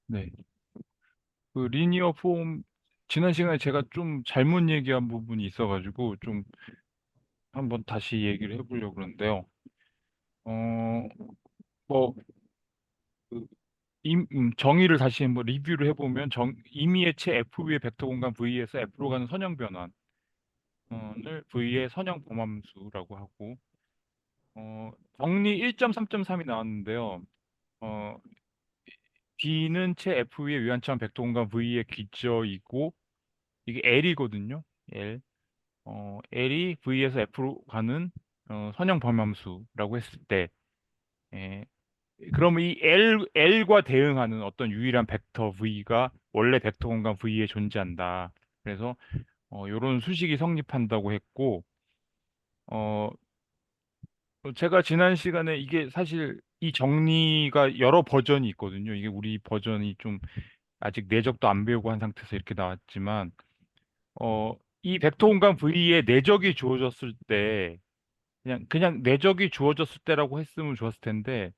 네. 그 리니어 폼, 지난 시간에 제가 좀 잘못 얘기한 부분이 있어가지고, 좀 한번 다시 얘기를 해보려고 그러는데요. 어, 뭐, 그 정의를 다시 한번 리뷰를 해보면, 임의의 체 F의 벡터 공간 V에서 F로 가는 선형 변환을 V의 선형 범함수라고 하고, 정리 1.3.3이 나왔는데요. 어, B는 체 F의 유한차원 벡터 공간 V의 기저이고, 이게 L이거든요. L. L이 V에서 F로 가는 선형 범함수라고 했을 때, 예, 그러면 이 L과 대응하는 어떤 유일한 벡터 V가 원래 벡터 공간 V에 존재한다. 그래서 이런 수식이 성립한다고 했고, 어, 제가 지난 시간에 이게 사실 이 정리가 여러 버전이 있거든요. 이게 우리 버전이 좀 아직 내적도 안 배우고 한 상태에서 이렇게 나왔지만, 어, 이 벡터 공간 V에 내적이 주어졌을 때, 그냥 내적이 주어졌을 때라고 했으면 좋았을 텐데,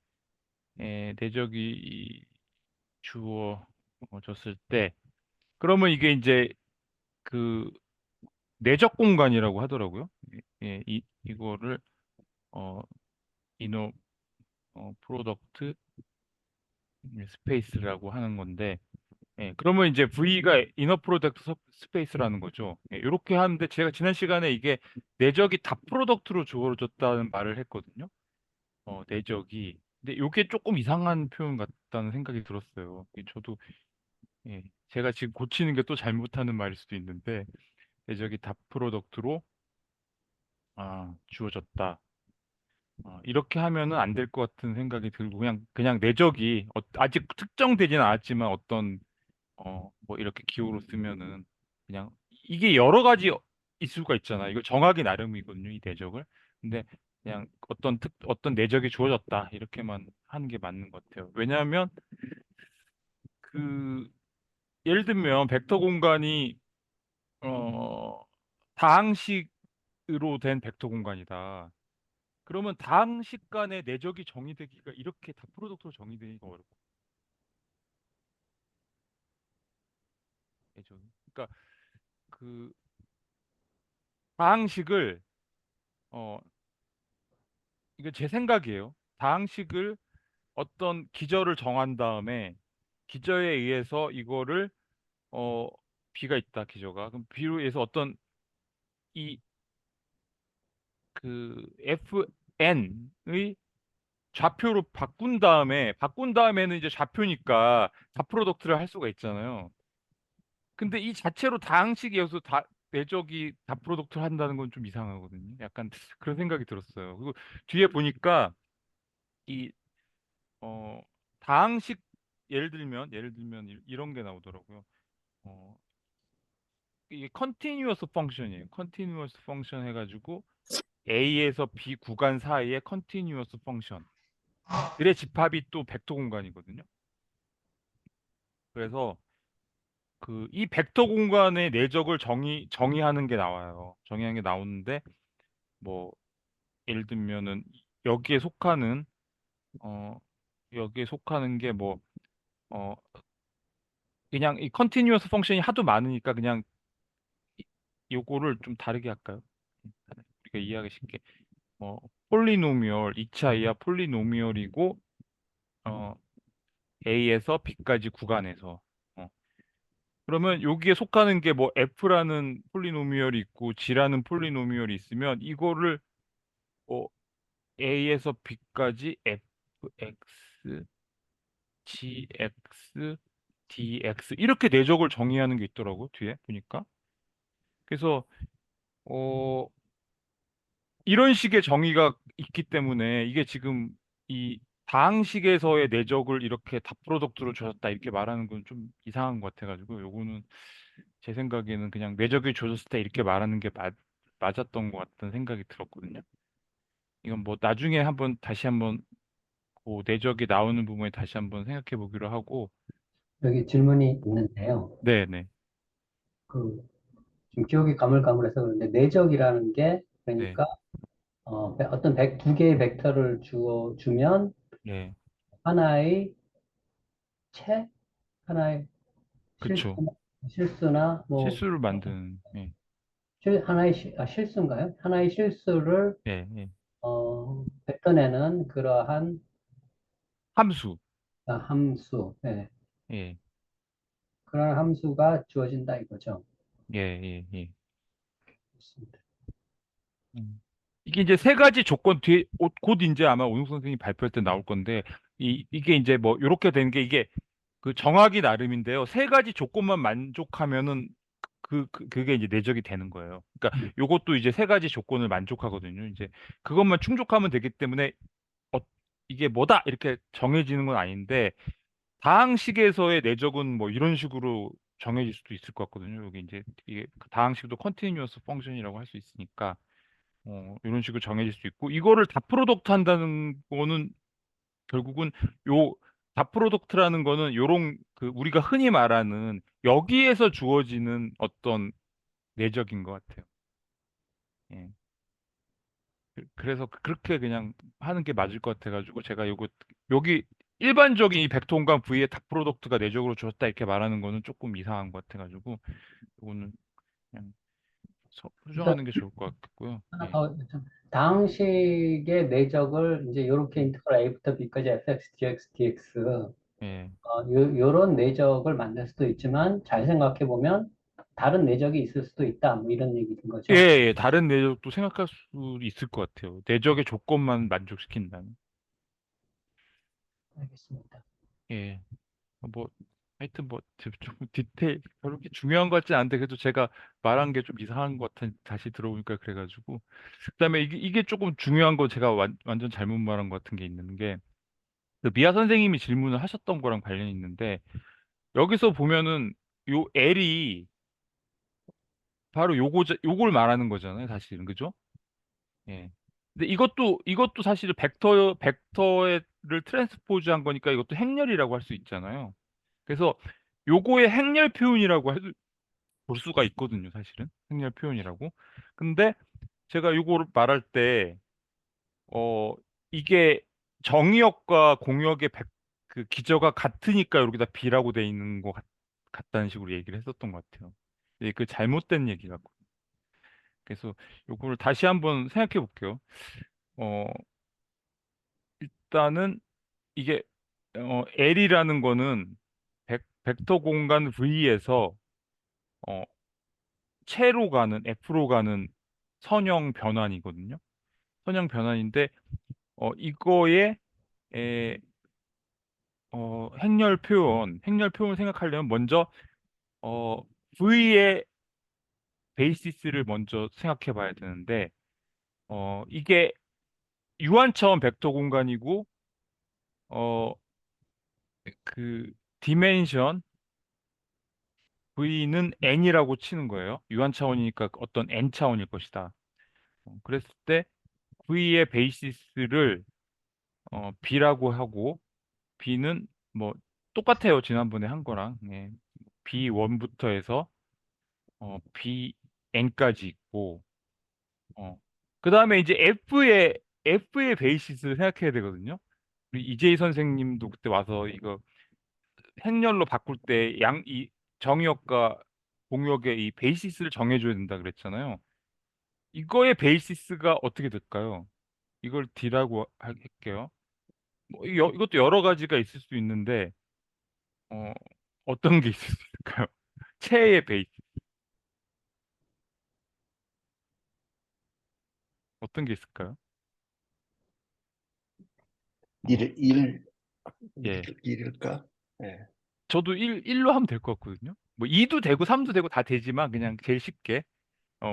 내적이 주어졌을 때, 그러면 이게 이제 그 내적 공간이라고 하더라고요. 이거를 어, 이노 프로덕트 스페이스라고 하는 건데, 그러면 이제 V가 이너 프로덕트 스페이스라는 거죠. 이렇게 하는데 제가 지난 시간에 이게 내적이 다 프로덕트로 주어졌다는 말을 했거든요. 내적이. 근데 이게 조금 이상한 표현 같다는 생각이 들었어요. 저도 제가 지금 고치는 게 또 잘못하는 말일 수도 있는데 내적이 다 프로덕트로 주어졌다. 이렇게 하면은 안 될 것 같은 생각이 들고 그냥 내적이 아직 특정되지는 않았지만 어떤 뭐 이렇게 기호로 쓰면은 그냥 이게 여러 가지 있을 수가 있잖아. 이거 정하기 나름이거든요, 이 내적을. 근데 그냥 어떤 내적이 주어졌다 이렇게만 하는 게 맞는 것 같아요. 왜냐하면 그 예를 들면 벡터 공간이 어 다항식으로 된 벡터 공간이다. 그러면 다항식 간의 내적이 정의되기가 이렇게 다 프로덕트로 정의되기가 어렵고 내적이. 그러니까 그 다항식을 어 이거 제 생각이에요. 다항식을 어떤 기저를 정한 다음에 기저에 의해서 이거를 어 B가 있다 기저가 그럼 B로 해서 어떤 이 그 FN의 좌표로 바꾼 다음에는 이제 좌표니까 다 프로덕트를 할 수가 있잖아요. 근데 이 자체로 다항식이어서 다 내적이 다 프로덕트를 한다는 건 좀 이상하거든요. 약간 그런 생각이 들었어요. 그리고 뒤에 보니까 이 어, 다항식 예를 들면 이런 게 나오더라고요. 어, 이게 컨티뉴어스 펑션이에요. 컨티뉴어스 펑션 해가지고 A에서 B 구간 사이의 컨티뉴어스 펑션들의 집합이 또 벡터 공간이거든요. 그래서 그 이 벡터 공간의 내적을 정의하는 게 나와요. 정의하는 게 나오는데 뭐 예를 들면은 여기에 속하는 어 여기에 속하는 게 뭐 어 그냥 이 컨티뉴어스 펑션이 하도 많으니까 그냥 요거를 좀 다르게 할까요? 우리가 이해하기 쉽게 뭐 폴리노미얼 2차 이하 폴리노미얼이고 어 A에서 B까지 구간에서 어, 그러면 여기에 속하는 게 뭐 F라는 폴리노미얼이 있고 G라는 폴리노미얼이 있으면 이거를 뭐 A에서 B까지 fx, gx, dx 이렇게 내적을 정의하는 게 있더라고 뒤에 보니까. 그래서 어 이런 식의 정의가 있기 때문에 이게 지금 이 다항식에서의 내적을 이렇게 다 프로덕트로 줘졌다 이렇게 말하는 건 좀 이상한 것 같아가지고 요거는 제 생각에는 그냥 내적이 줘졌을 때 이렇게 말하는 게 맞았던 것 같다는 생각이 들었거든요. 이건 뭐 나중에 다시 한번 그 내적이 나오는 부분에 다시 한번 생각해 보기로 하고 여기 질문이 있는데요. 네네 그, 좀 기억이 가물가물해서 그런데 내적이라는 게 네 그러니까 어떤 두 개의 벡터를 주면 네 하나의 체? 하나의 그쵸. 실수나 뭐 실수를 만드는, 예, 하나의 실수인가요? 하나의 실수를 예, 예. 뱉어내는 그러한 함수, 함수, 예. 예, 그런 함수가 주어진다 이거죠. 예, 예, 예. 좋습니다. 이게 이제 세 가지 조건 뒤에 곧 이제 아마 오용 선생님이 발표할 때 나올 건데 이게 이제 뭐 요렇게 되는 게 이게 그 정하기 나름인데요. 세 가지 조건만 만족하면은 그게 이제 내적이 되는 거예요. 그러니까 음. 요것도 이제 세 가지 조건을 만족하거든요. 이제 그것만 충족하면 되기 때문에 어, 이게 뭐다 이렇게 정해지는 건 아닌데 다항식에서의 내적은 뭐 이런 식으로 정해질 수도 있을 것 같거든요. 여기 이제 이게 그 다항식도 컨티뉴어스 펑션이라고 할 수 있으니까 이런 식으로 정해질 수 있고 이거를 다 프로덕트 한다는 거는 결국은 요 다 프로덕트라는 거는 요런 그 우리가 흔히 말하는 여기에서 주어지는 어떤 내적인 것 같아요. 예. 그래서 그렇게 그냥 하는 게 맞을 것 같아가지고 제가 요거 여기 일반적인 이 벡터공간 V의 다 프로덕트가 내적으로 주었다 이렇게 말하는 거는 조금 이상한 것 같아가지고 요거는 그냥 수정하는 그러니까 게 좋을 것 같고요. 하나 예. 더 당식의 내적을 이제 이렇게 인테그랄 a부터 b까지 fx, dx, dx 예. 요런 내적을 만들 수도 있지만 잘 생각해 보면 다른 내적이 있을 수도 있다. 뭐 이런 얘기인 예, 거죠. 예, 다른 내적도 생각할 수 있을 것 같아요. 내적의 조건만 만족시킨다는. 알겠습니다. 예, 뭐, 하여튼 뭐, 좀 디테일, 그렇게 중요한 것 같지 않은데, 그래도 제가 말한 게 좀 이상한 것 같아, 다시 들어보니까 그래가지고. 그다음에 이게 조금 중요한 거 제가 완전 잘못 말한 것 같은 게 있는 게, 그 미아 선생님이 질문을 하셨던 거랑 관련이 있는데, 여기서 보면은, 요 L이 바로 요걸 말하는 거잖아요, 사실은. 그죠? 예. 근데 이것도 사실 벡터를 트랜스포즈한 거니까 이것도 행렬이라고 할 수 있잖아요. 그래서 요거의 행렬 표현이라고 볼 수가 있거든요, 사실은. 행렬 표현이라고. 근데 제가 요거를 말할 때, 어, 이게 정의역과 공역의 그 기저가 같으니까 여기다 B라고 돼 있는 것 같다는 식으로 얘기를 했었던 것 같아요. 그 잘못된 얘기 같고. 그래서 요거를 다시 한번 생각해 볼게요. 어, 일단은 이게 L이라는 거는 벡터 공간 V에서 어, 채로 가는 F로 가는 선형 변환이거든요. 선형 변환인데 이거의 에, 행렬 표현 생각하려면 먼저 어, V의 베이시스를 먼저 생각해 봐야 되는데 이게 유한차원 벡터 공간이고 어, 그 디멘션 V는 n이라고 치는 거예요. 유한 차원이니까 어떤 n 차원일 것이다. 그랬을 때 V의 베이시스를 B라고 하고 B는 뭐 똑같아요. 지난번에 한 거랑 예. B1부터 해서 Bn까지 있고 그다음에 이제 F의 베이시스를 생각해야 되거든요. 우리 이재희 선생님도 그때 와서 이거 행렬로 바꿀 때 이 정의역과 공역의 이 베이시스를 정해줘야 된다 그랬잖아요. 이거의 베이시스가 어떻게 될까요? 이걸 D라고 할게요. 뭐 이것도 여러 가지가 있을 수 있는데 어, 어떤 게 있을 수 있을까요? 체의 베이스 어떤 게 있을까요? 어, 예. 일일까? 예. 저도 1로 하면 될 것 같거든요. 뭐 2도 되고 3도 되고 다 되지만 그냥 제일 쉽게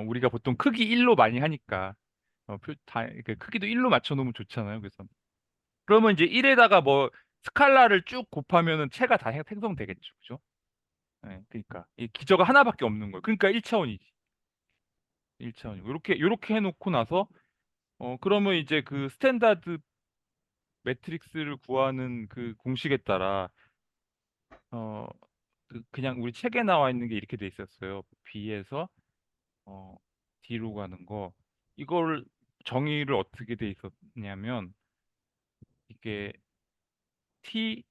우리가 보통 크기 1로 많이 하니까 이렇게 크기도 1로 맞춰 놓으면 좋잖아요. 그래서 그러면 이제 1에다가 뭐 스칼라를 쭉 곱하면은 체가 다 생성되겠죠. 그죠? 네, 그러니까 이 기저가 하나밖에 없는 거예요. 그러니까 1차원이지. 1차원이고 요렇게 해놓고 나서 그러면 이제 그 스탠다드 매트릭스를 구하는 그 공식에 따라 어 그냥 우리 책에 나와 있는 게 이렇게 돼 있었어요. B에서 어 D로 가는 거 이걸 정의를 어떻게 돼 있었냐면 이게 T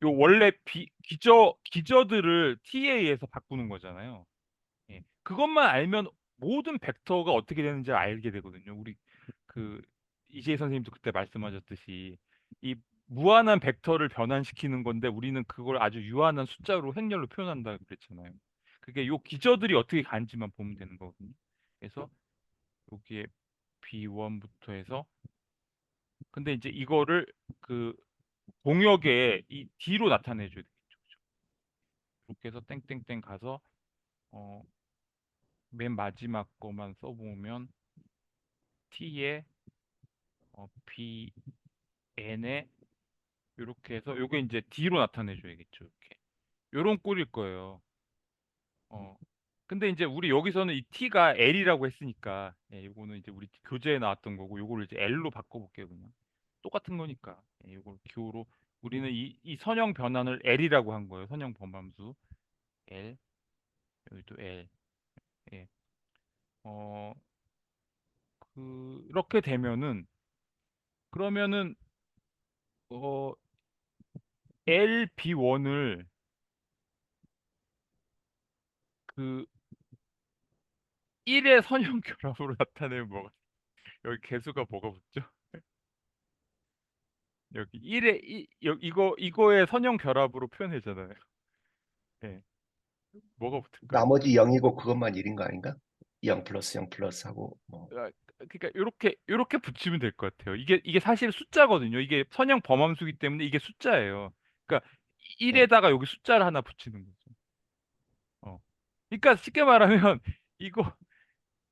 요 원래 기저들을 TA에서 바꾸는 거잖아요. 예. 그것만 알면 모든 벡터가 어떻게 되는지 알게 되거든요. 우리 그 이재희 선생님도 그때 말씀하셨듯이 이 무한한 벡터를 변환시키는 건데 우리는 그걸 아주 유한한 숫자로 행렬로 표현한다 그랬잖아요. 그게 요 기저들이 어떻게 가는지만 보면 되는 거거든요. 그래서 여기에 B1부터 해서 근데 이제 이거를 그 공역에 이 D로 나타내 줘야 되겠죠. 그죠? 이렇게 해서 땡땡땡 가서 어, 맨 마지막 거만 써보면 T에 BN에 이렇게 해서 요게 이제 D로 나타내 줘야겠죠. 이렇게 요런 꼴일 거예요. 어. 근데 이제 우리 여기서는 이 T가 L이라고 했으니까 예, 요거는 이제 우리 교재에 나왔던 거고 요거를 이제 L로 바꿔볼게요. 그냥 똑같은 거니까 예, 요걸 Q로 우리는 이 선형 변환을 L이라고 한 거예요. 선형 범함수 L 여기도 L 예. 어, 그렇게 되면은 그러면은 어 LB1을 그 1의 선형 결합으로 나타내면 뭐가 여기 개수가 뭐가 붙죠? 여기 1의 이거의 선형 결합으로 표현했잖아요. 예. 뭐가 붙을까요? 나머지 0이고 그것만 1인 거 아닌가? 0 플러스 0 플러스 하고 뭐. 아, 그러니까 요렇게 붙이면 될 것 같아요. 이게 사실 숫자거든요. 이게 선형 범함수기 때문에 이게 숫자예요. 그러니까 네. 1에다가 여기 숫자를 하나 붙이는 거죠. 어. 그러니까 쉽게 말하면 이거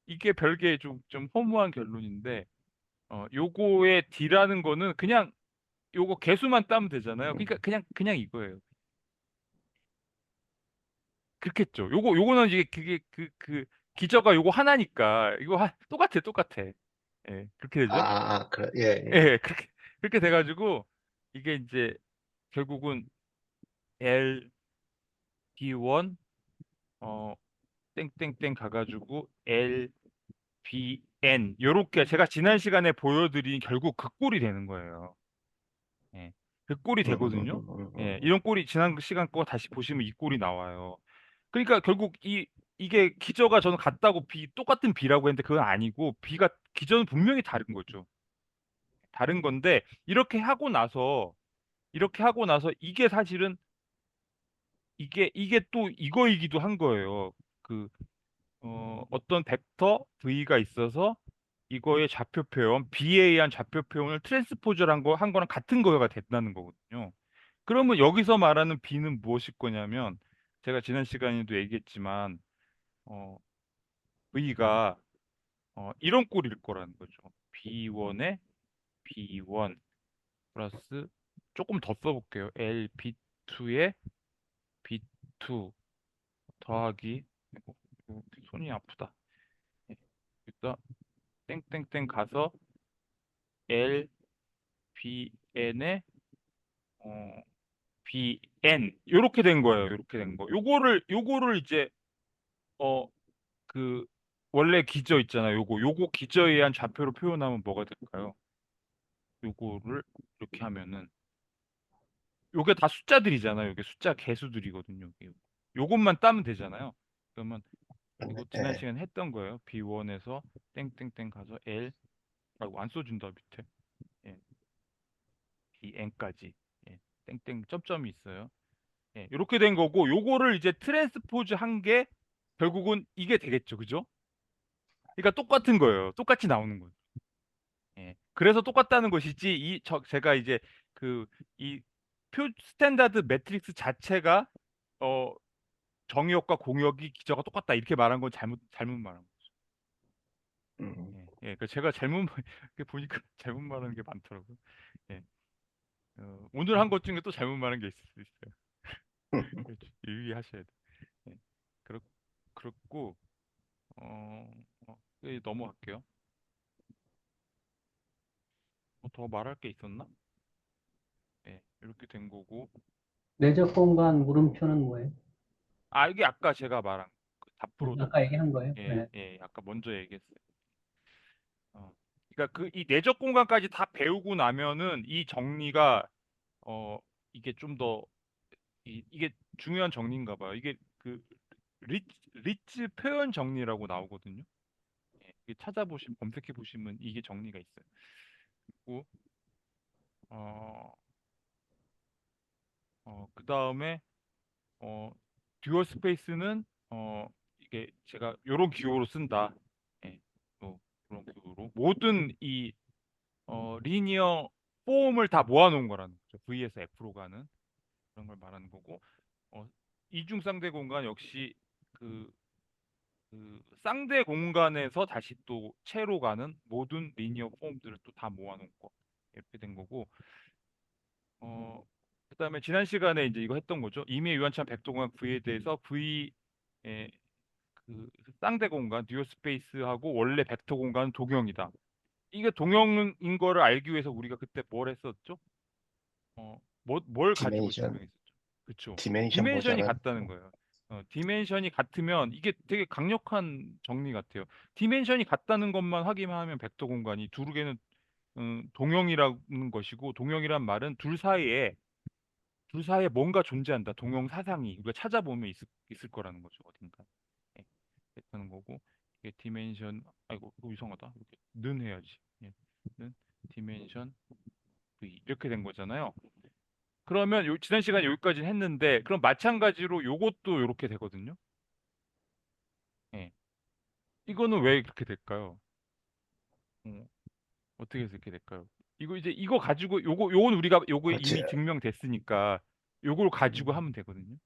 이게 별개 좀 허무한 결론인데 요거의 D라는 거는 그냥 요거 개수만 따면 되잖아요. 그러니까 그냥 이거예요. 그렇겠죠. 요거는 이게 그게 기저가 요거 하나니까 이거 똑같아. 예, 그렇게 되죠. 그래, 예, 예. 예, 그렇게 돼가지고 이게 이제 결국은 L B1 어 땡땡땡 가가지고 L B N 요렇게 제가 지난 시간에 보여드린 결국 그 꼴이 되는 거예요. 예, 그 꼴이 되거든요. 예, 이런 꼴이 지난 시간 거 다시 보시면 이 꼴이 나와요. 그러니까 결국 이게 기저가 저는 같다고 똑같은 B라고 했는데 그건 아니고 기저는 분명히 다른 거죠. 다른 건데 이렇게 하고 나서 이게 사실은 이게 또 이거이기도 한 거예요. 그 어떤 벡터 V가 있어서 이거의 좌표 표현 B에 의한 좌표 표현을 트랜스포즈를 한 거랑 같은 거가 된다는 거거든요. 그러면 여기서 말하는 B는 무엇일 거냐면 제가 지난 시간에도 얘기했지만 어, V가 이런 꼴일 거라는 거죠. B1에 B1 플러스 조금 더 써볼게요. L B2에 B2 더하기 손이 아프다. 예, 일단 땡땡땡 가서 L BN에 BN 요렇게 된 거예요. 요렇게 된 거. 요거를 이제 어 그 원래 기저 있잖아요. 요거 기저에 의한 좌표로 표현하면 뭐가 될까요? 요거를 이렇게 하면은 요게 다 숫자들이잖아요. 요게 숫자 개수들이거든요. 요것만 따면 되잖아요. 그러면 이거 지난 예. 시간에 했던 거예요. B1에서 땡땡땡 가서 L 라고 안 써준다 밑에. 예, BN까지. 예, 땡땡 점점이 있어요. 예, 이렇게 된 거고 요거를 이제 트랜스포즈 한 게 결국은 이게 되겠죠. 그죠? 그러니까 똑같은 거예요. 똑같이 나오는 거예요. 예. 그래서 똑같다는 것이지 제가 이제 그 이 표 스탠다드 매트릭스 자체가 어 정의역과 공역이 기저가 똑같다 이렇게 말한 건 잘못 말한 거죠. 음. 예. 그 제가 잘못 이렇게 보니까 잘못 말하는 게 많더라고요. 예. 오늘 한 것 중에 또 잘못 말한 게 있을 수 있어요. 그렇죠. 유의하셔야 돼. 예. 그렇 그렇고 넘어갈게요. 더 말할 게 있었나? 네, 이렇게 된 거고. 내적 공간 물음표는 뭐예요? 이게 아까 제가 말한 그 답프로덕트. 아까 얘기한 거예요? 예, 네. 예, 아까 먼저 얘기했어요. 그러니까 이 내적 공간까지 다 배우고 나면은 이 정리가 어, 이게 좀 더 이게 중요한 정리인가 봐요. 이게 그 리츠 표현 정리라고 나오거든요. 예, 이게 찾아보시면 검색해 보시면 이게 정리가 있어요. 그리고 어, 그 다음에 어, 듀얼 스페이스는 이게 제가 요런 기호로 쓴다. 예, 또 그런 기호로 모든 이 리니어 폼을 다 모아놓은 거라는 거죠. V에서 F로 가는 그런 걸 말하는 거고, 어, 이중쌍대 공간 역시 그, 그 쌍대 공간에서 다시 또 채로 가는 모든 리니어 폼들을 또 다 모아놓은 거 이렇게 된 거고, 그다음에 지난 시간에 이제 이거 했던 거죠. 임의 유한찬 백동원 V에 대해서 V의 그 쌍대 공간 듀얼 스페이스하고 원래 벡터 공간은 동형이다. 이게 동형인 거를 알기 위해서 우리가 그때 뭘 했었죠? 뭘 가지고 디멘션, 증명했었죠? 그쵸. 디멘션 디멘션이 보자면 같다는 거예요. 디멘션이 같으면 이게 되게 강력한 정리 같아요. 디멘션이 같다는 것만 확인하면 벡터 공간이 두 개는 동형이라는 것이고, 동형이란 말은 둘 사이에 뭔가 존재한다. 동형 사상이 우리가 찾아보면 있을 거라는 거죠. 어딘가. 예, 됐다는 거고, 이게 디멘션, 아이고 이거 이상하다. 이렇게 는 해야지. 예, 는 디멘션 V 이렇게 된 거잖아요. 그러면 지난 시간에 여기까지 했는데, 그럼 마찬가지로 요것도 이렇게 되거든요. 예. 이거는 왜 그렇게 될까요? 어, 어떻게 해서 이렇게 될까요? 이거 가지고 요건 우리가 요거에 그렇지. 이미 증명됐으니까 요걸 가지고 하면 되거든요.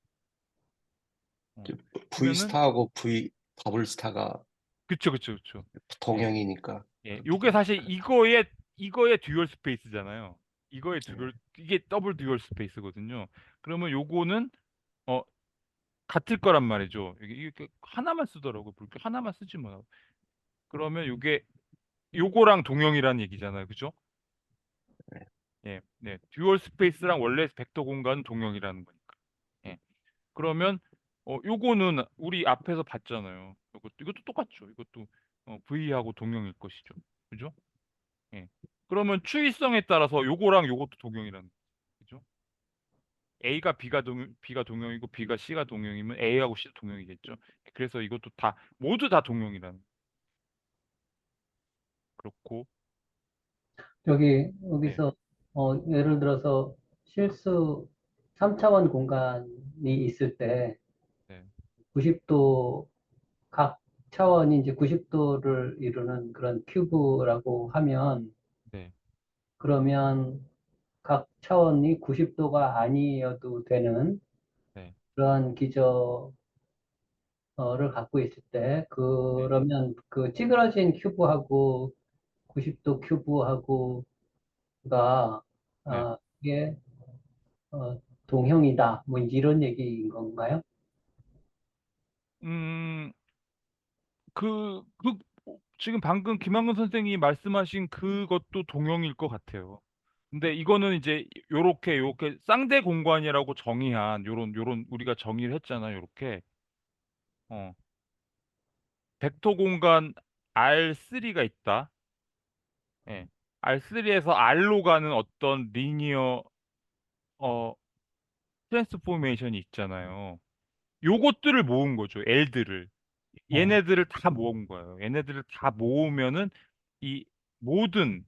어. V 그러면은 스타하고 V 더블 스타가 그쵸, 그쵸, 그쵸. 예. 동형이니까 예. 그렇게 요게 되는 사실 거야. 이거의 듀얼 스페이스잖아요. 네. 이게 더블 듀얼 스페이스거든요. 그러면 요거는 어 같을 거란 말이죠. 이게 하나만 쓰더라고. 그렇게 하나만 쓰지 뭐. 그러면 요거랑 동형이라는 얘기잖아요. 그죠? 네. 예. 네. 듀얼 스페이스랑 원래 벡터 공간은 동형이라는 거니까. 예. 그러면 요거는 우리 앞에서 봤잖아요. 이것도 똑같죠. 이것도 V하고 동형일 것이죠. 그죠? 예. 그러면 추이성에 따라서 요거랑 요것도 동형이라는 거죠. 그죠? B가 동형이고 B가 C가 동형이면 A하고 C도 동형이겠죠. 그래서 이것도 모두 다 동형이라는 그렇고. 네. 여기서 예를 들어서 실수 3차원 공간이 있을 때 네. 90도 각 차원이 이제 90도를 이루는 그런 큐브라고 하면 네. 그러면 각 차원이 90도가 아니어도 되는 네. 그러한 기저를 갖고 있을 때 네. 그러면 그 찌그러진 큐브하고 90도 큐브하고가 네. 이게 동형이다 뭐 이런 얘기인 건가요? 음, 지금 방금 김한근 선생님이 말씀하신 그것도 동형일 것 같아요. 근데 이거는 이제 요렇게 쌍대 공간이라고 정의한 요런 우리가 정의를 했잖아요. 요렇게 어, 벡터 공간 R3가 있다. 예. R3에서 R로 가는 어떤 리니어 어 트랜스포메이션이 있잖아요. 요것들을 모은 거죠. L들을. 어, 얘네들을 다 모은 거예요. 얘네들을 다 모으면은 이 모든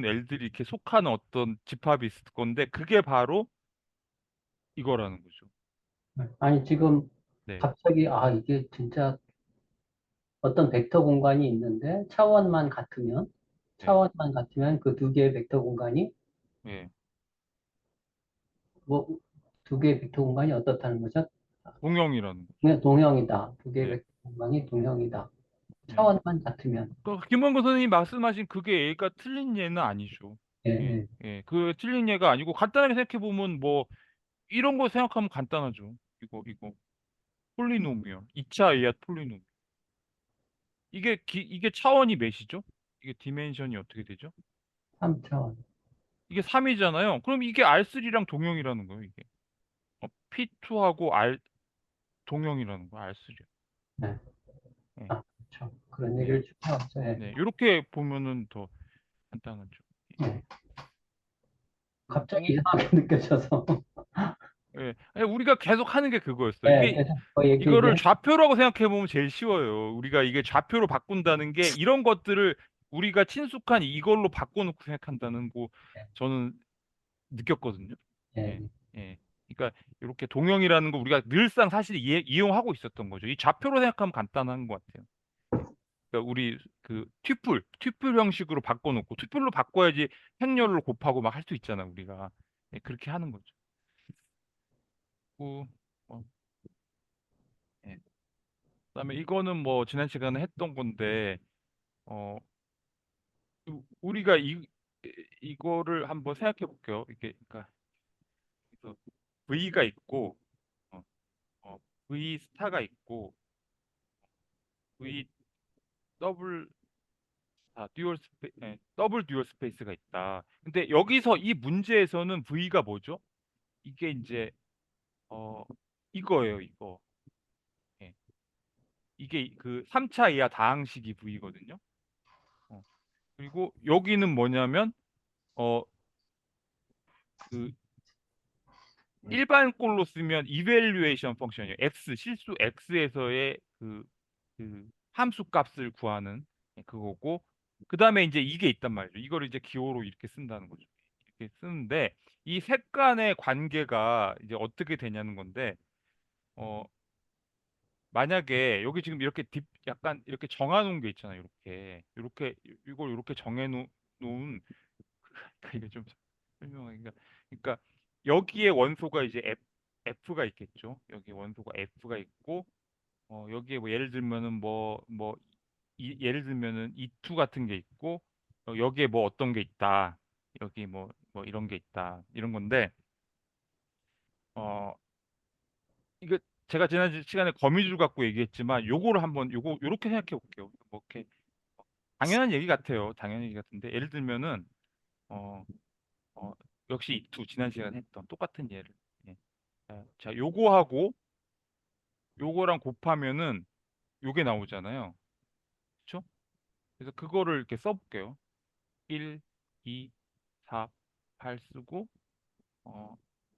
L들이 이렇게 속하는 어떤 집합이 있을 건데, 그게 바로 이거라는 거죠. 아니 지금 네. 갑자기 이게 진짜 어떤 벡터 공간이 있는데 네. 차원만 같으면 그 두 개의 벡터 공간이 네. 뭐 두 개의 벡터 공간이 어떻다는 거죠? 동형이라는 거죠. 그냥 동형이다. 두 개의 네. 벡터 공간이 동형이다. 네. 차원만 같으면. 김원근 선생님이 말씀하신 그게 얘가 틀린 예는 아니죠. 예, 예. 예. 예. 그 틀린 예가 아니고, 간단하게 생각해 보면 뭐 이런 거 생각하면 간단하죠. 이거 폴리노미얼. 2차 이하 폴리노미얼. 이게 차원이 몇이죠? 이게 디멘션이 어떻게 되죠? 3차원. 이게 3이잖아요. 그럼 이게 R3랑 동형이라는 거예요, 이게. P2하고 R 동형이라는 거예요, R3. 네. 네. 그렇죠. 그런 네. 얘기를 쭉 하죠. 예. 네. 이렇게 보면은 더 간단하죠. 예. 갑자기 그리고 이상하게 느껴져서. 예. 아니, 우리가 계속 하는 게 그거였어. 네, 이게 그래서 그 얘기를 이거를 좌표라고 생각해 보면 제일 쉬워요. 우리가 이게 좌표로 바꾼다는 게 이런 것들을 우리가 친숙한 이걸로 바꿔놓고 생각한다는 거 저는 느꼈거든요. 예, 예, 예. 그러니까 이렇게 동형이라는 거 우리가 늘상 사실 이용하고 있었던 거죠. 이 좌표로 생각하면 간단한 것 같아요. 예. 그러니까 우리 그 튜플 형식으로 바꿔놓고 튜플로 바꿔야지 행렬로 곱하고 막 할 수 있잖아 우리가. 예, 그렇게 하는 거죠. 그, 어, 예. 그다음에 이거는 뭐 지난 시간에 했던 건데 어 우리가 이거를 한번 생각해 볼게요. 이게 그러니까 그래서 V가 있고 어, 어, V 스타가 있고 V 더블 더블 듀얼 스페이스가 있다. 근데 여기서 이 문제에서는 V가 뭐죠? 이게 이제 어 이거예요, 이거. 예. 이게 그 3차 이하 다항식이 V거든요. 어. 그리고 여기는 뭐냐면 어 그 일반 꼴로 쓰면 이밸류에이션 펑션이에요. 실수 x에서의 그 함수 값을 구하는 그거고, 그 다음에 이제 이게 있단 말이죠. 이거를 이제 기호로 이렇게 쓴다는 거죠. 이렇게 쓰는데 이 색 간의 관계가 이제 어떻게 되냐는 건데, 어 만약에 여기 지금 이렇게 약간 이렇게 정해놓은 게 있잖아요. 이걸 이렇게 정해놓은 이게 좀 설명하기가, 그러니까 여기에 원소가 이제 F가 있겠죠. 여기 원소가 F가 있고 여기에 뭐 예를 들면은 예를 들면은 E2 같은 게 있고 여기에 뭐 어떤 게 있다. 여기 뭐 이런 게 있다. 이런 건데 어 이거 제가 지난 시간에 거미줄 갖고 얘기했지만 요거를 한번 요렇게 생각해 볼게요. 뭐 이렇게 당연한 얘기 같아요. 당연한 얘기 같은데 예를 들면은 어, 어 역시 E2 지난 시간에 했던 똑같은 예를 예. 자, 요거랑 곱하면은 요게 나오잖아요. 그렇죠? 그래서 그거를 이렇게 써볼게요. 1, 2, 4, 8 쓰고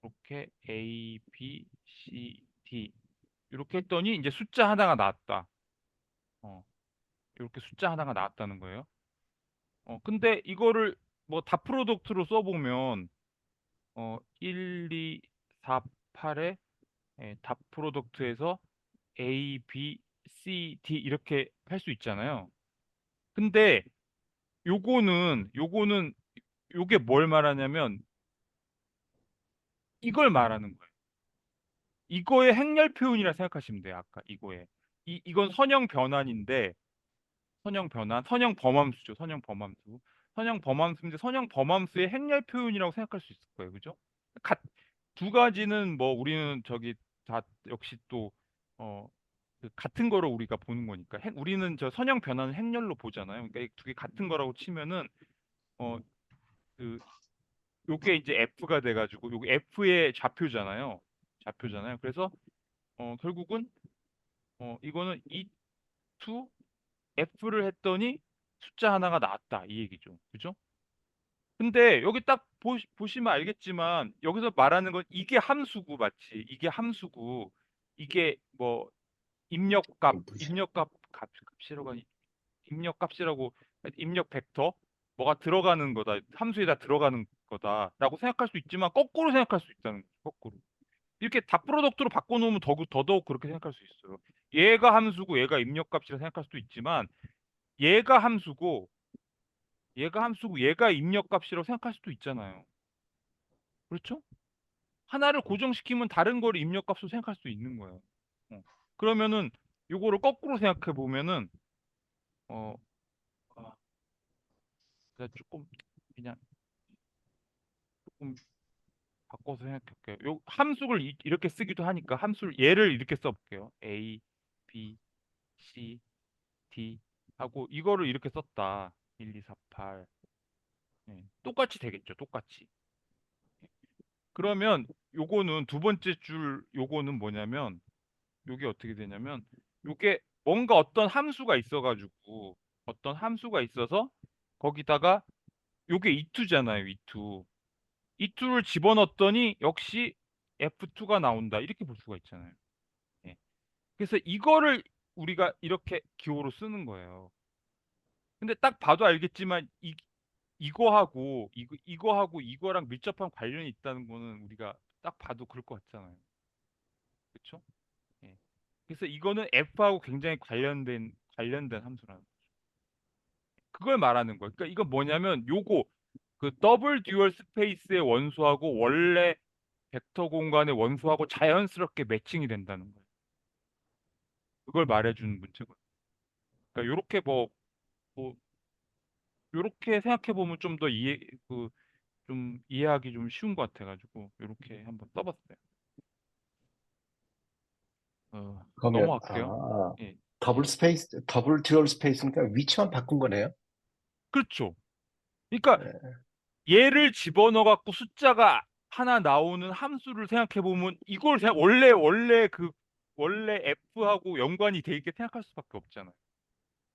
이렇게 A, B, C, D 이렇게 했더니 이제 숫자 하나가 나왔다. 이렇게 숫자 하나가 나왔다는 거예요. 근데 이거를 뭐 다 프로덕트로 써보면 1, 2, 4, 8에 다 프로덕트에서 A, B, C, D 이렇게 할 수 있잖아요. 근데 요거는 요게 뭘 말하냐면 이걸 말하는 거예요. 이거의 행렬 표현이라 생각하시면 돼요. 아까 이거에. 이건 선형 변환인데 선형 범함수죠. 선형 범함수. 선형 범함수인데 선형 범함수의 행렬 표현이라고 생각할 수 있을 거예요. 그죠? 가- 두 가지는 뭐 우리는 저기 다 역시 또 어, 그 같은 거로 우리가 보는 거니까 우리는 저 선형 변환을 행렬로 보잖아요. 그러니까 이 두 개 같은 거라고 치면은 어, 그 요게 이제 F가 돼가지고 요게 F의 좌표잖아요. 그래서 결국은 이거는 E2 F를 했더니 숫자 하나가 나왔다 이 얘기죠. 그죠? 근데 여기 딱 보시면 알겠지만 여기서 말하는 건 이게 함수고 맞지? 이게 함수고 이게 뭐 입력값 인풋이. 입력값 값이라고 입력값이라고 입력 벡터 뭐가 들어가는 거다 함수에다 들어가는 거다라고 생각할 수 있지만 거꾸로 생각할 수 있다는 거죠. 거꾸로 이렇게 다 프로덕트로 바꿔놓으면 더더욱 그렇게 생각할 수 있어요. 얘가 함수고 얘가 입력값이라 생각할 수도 있지만 얘가 함수고 얘가 입력값이라고 생각할 수도 있잖아요. 그렇죠? 하나를 고정시키면 다른 걸 입력값으로 생각할 수 있는 거예요. 어. 그러면은 요거를 거꾸로 생각해 보면은 어, 아, 제가 그냥 조금 바꿔서 생각할게요. 요 함수를 이렇게 쓰기도 하니까 함수를 얘를 이렇게 써볼게요. A, B, C, D 하고 이거를 이렇게 썼다. 1, 2, 4, 8. 똑같이 되겠죠. 똑같이. 그러면 요거는 두 번째 줄 요거는 뭐냐면 요게 어떻게 되냐면 요게 뭔가 어떤 함수가 있어서 거기다가 요게 E2잖아요. E2. E2를 집어넣었더니 역시 F2가 나온다. 이렇게 볼 수가 있잖아요. 예. 그래서 이거를 우리가 이렇게 기호로 쓰는 거예요. 근데 딱 봐도 알겠지만 이거하고 이거랑 밀접한 관련이 있다는 거는 우리가 딱 봐도 그럴 것 같잖아요. 그렇죠? 예. 그래서 이거는 F하고 굉장히 관련된 함수라는 거죠. 그걸 말하는 거예요. 그러니까 이건 뭐냐면 요거 그 더블 듀얼 스페이스의 원소하고 원래 벡터 공간의 원소하고 자연스럽게 매칭이 된다는 거예요. 그걸 말해주는 문제거든요. 그러니까 요렇게 뭐 요렇게 생각해 보면 좀 더 좀 이해하기 좀 쉬운 것 같아가지고 요렇게 한번 써봤어요. 그러면 넘어갈게요. 예. 더블 듀얼 스페이스니까 위치만 바꾼 거네요. 그렇죠. 그러니까 예, 얘를 집어넣어 갖고 숫자가 하나 나오는 함수를 생각해 보면 이걸 원래 F하고 연관이 돼 있게 생각할 수밖에 없잖아요.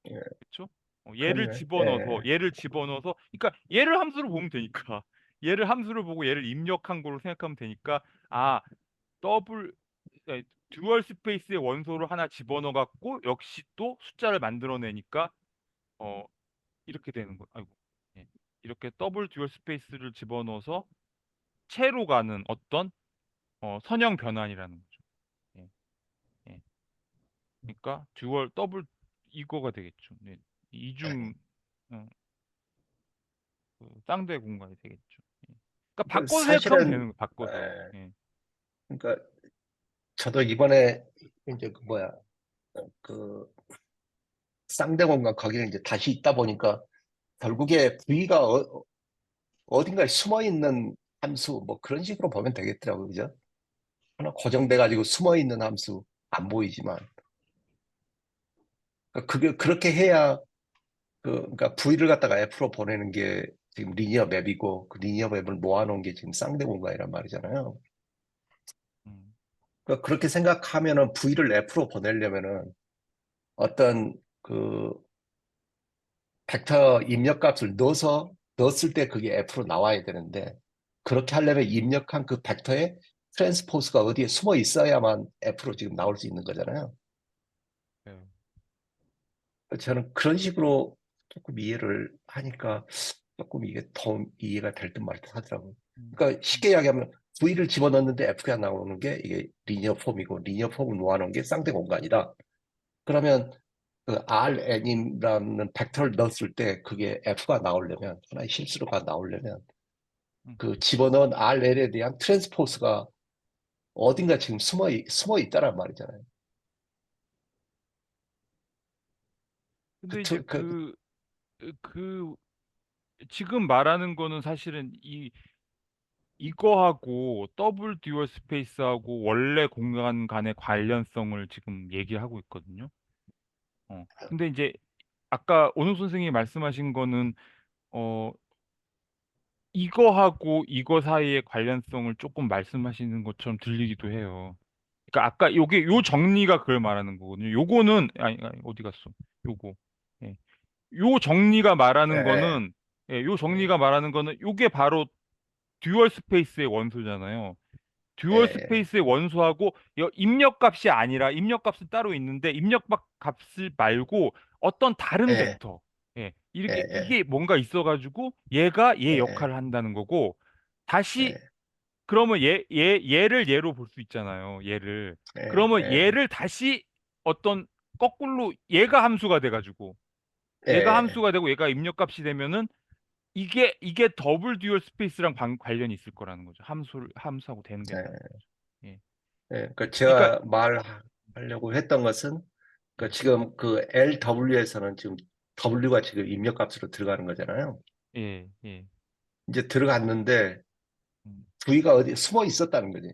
예, 그렇죠? 그렇네. 예, 얘를 집어넣어서 그러니까 얘를 함수로 보면 되니까 얘를 함수를 보고 얘를 입력한 걸로 생각하면 되니까 아 더블 예, 듀얼 스페이스의 원소를 하나 집어넣어 갖고 역시 또 숫자를 만들어내니까 어 이렇게 되는 거. 아이고. 예. 이렇게 더블 듀얼 스페이스를 집어넣어서 채로 가는 어떤 선형 변환이라는 거죠. 예. 예. 그러니까 듀얼 더블 이거가 되겠죠. 네. 이중 어, 그 쌍대 공간이 되겠죠. 예. 그러니까 그 바꿔서 생각하면 되는 사실은 거예요. 바꿔서. 예, 예. 그러니까 저도 이번에 이제 그 뭐야 그 쌍대공간 거기는 이제 다시 있다 보니까 결국에 V가 어딘가에 숨어 있는 함수 뭐 그런 식으로 보면 되겠더라고요. 그죠? 하나 고정돼 가지고 숨어 있는 함수 안 보이지만 그러니까 그게 그렇게 해야 그러니까 V를 갖다가 F로 보내는 게 지금 리니어 맵이고 그 리니어 맵을 모아놓은 게 지금 쌍대 공간이란 말이잖아요. 음. 그러니까 그렇게 생각하면은 V를 F로 보내려면은 어떤 그 벡터 입력값을 넣었을 때 그게 F로 나와야 되는데 그렇게 하려면 입력한 그 벡터의 트랜스포스가 어디에 숨어 있어야만 F로 지금 나올 수 있는 거잖아요. 네. 저는 그런 식으로 조금 이해를 하니까 조금 이게 더 이해가 될 듯 말 듯 하더라고요. 음. 그러니까 쉽게 이야기하면 V를 집어넣는데 F가 나오는 게 이게 리니어 폼이고 리니어 폼을 모아놓은 게 쌍대 공간이다. 그러면 그 RN이라는 벡터를 넣었을 때 그게 F가 나오려면 하나의 실수로가 나오려면 음. 그 집어넣은 RN에 대한 트랜스포스가 어딘가 지금 숨어 있다란 말이잖아요. 근데 이제 그 지금 말하는 거는 사실은 이거하고 더블 듀얼 스페이스하고 원래 공간 간의 관련성을 지금 얘기하고 있거든요. 근데 이제 아까 오늘 선생님이 말씀하신 거는 어 이거하고 이거 사이의 관련성을 조금 말씀하시는 것처럼 들리기도 해요. 그러니까 아까 요 정리가 그걸 말하는 거거든요. 요거는 아니, 어디 갔어? 요거. 예. 요 정리가 말하는 예, 거는 요 예, 정리가 말하는 거는 요게 바로 듀얼 스페이스의 원소잖아요. 듀얼 예, 스페이스의 원소하고 입력값이 아니라 입력값은 따로 있는데 입력값을 말고 어떤 다른 예, 벡터. 예, 예, 이게 뭔가 있어가지고 얘가 얘 예, 역할을 한다는 거고 다시 예, 그러면 얘를 얘로 볼 수 있잖아요. 얘를. 예, 그러면 예, 얘를 다시 어떤 거꾸로 얘가 함수가 돼가지고 얘가 예, 함수가 되고 얘가 입력값이 되면은 이게 더블 듀얼 스페이스랑 관련이 있을 거라는 거죠. 함수하고 대응된다는 예. 거죠. 예. 예. 그 그러니까 제가 말하려고 했던 것은 그 지금 그 LW에서는 지금 W가 지금 입력값으로 들어가는 거잖아요. 예, 예. 이제 들어갔는데 음. V가 어디 숨어 있었다는 거지.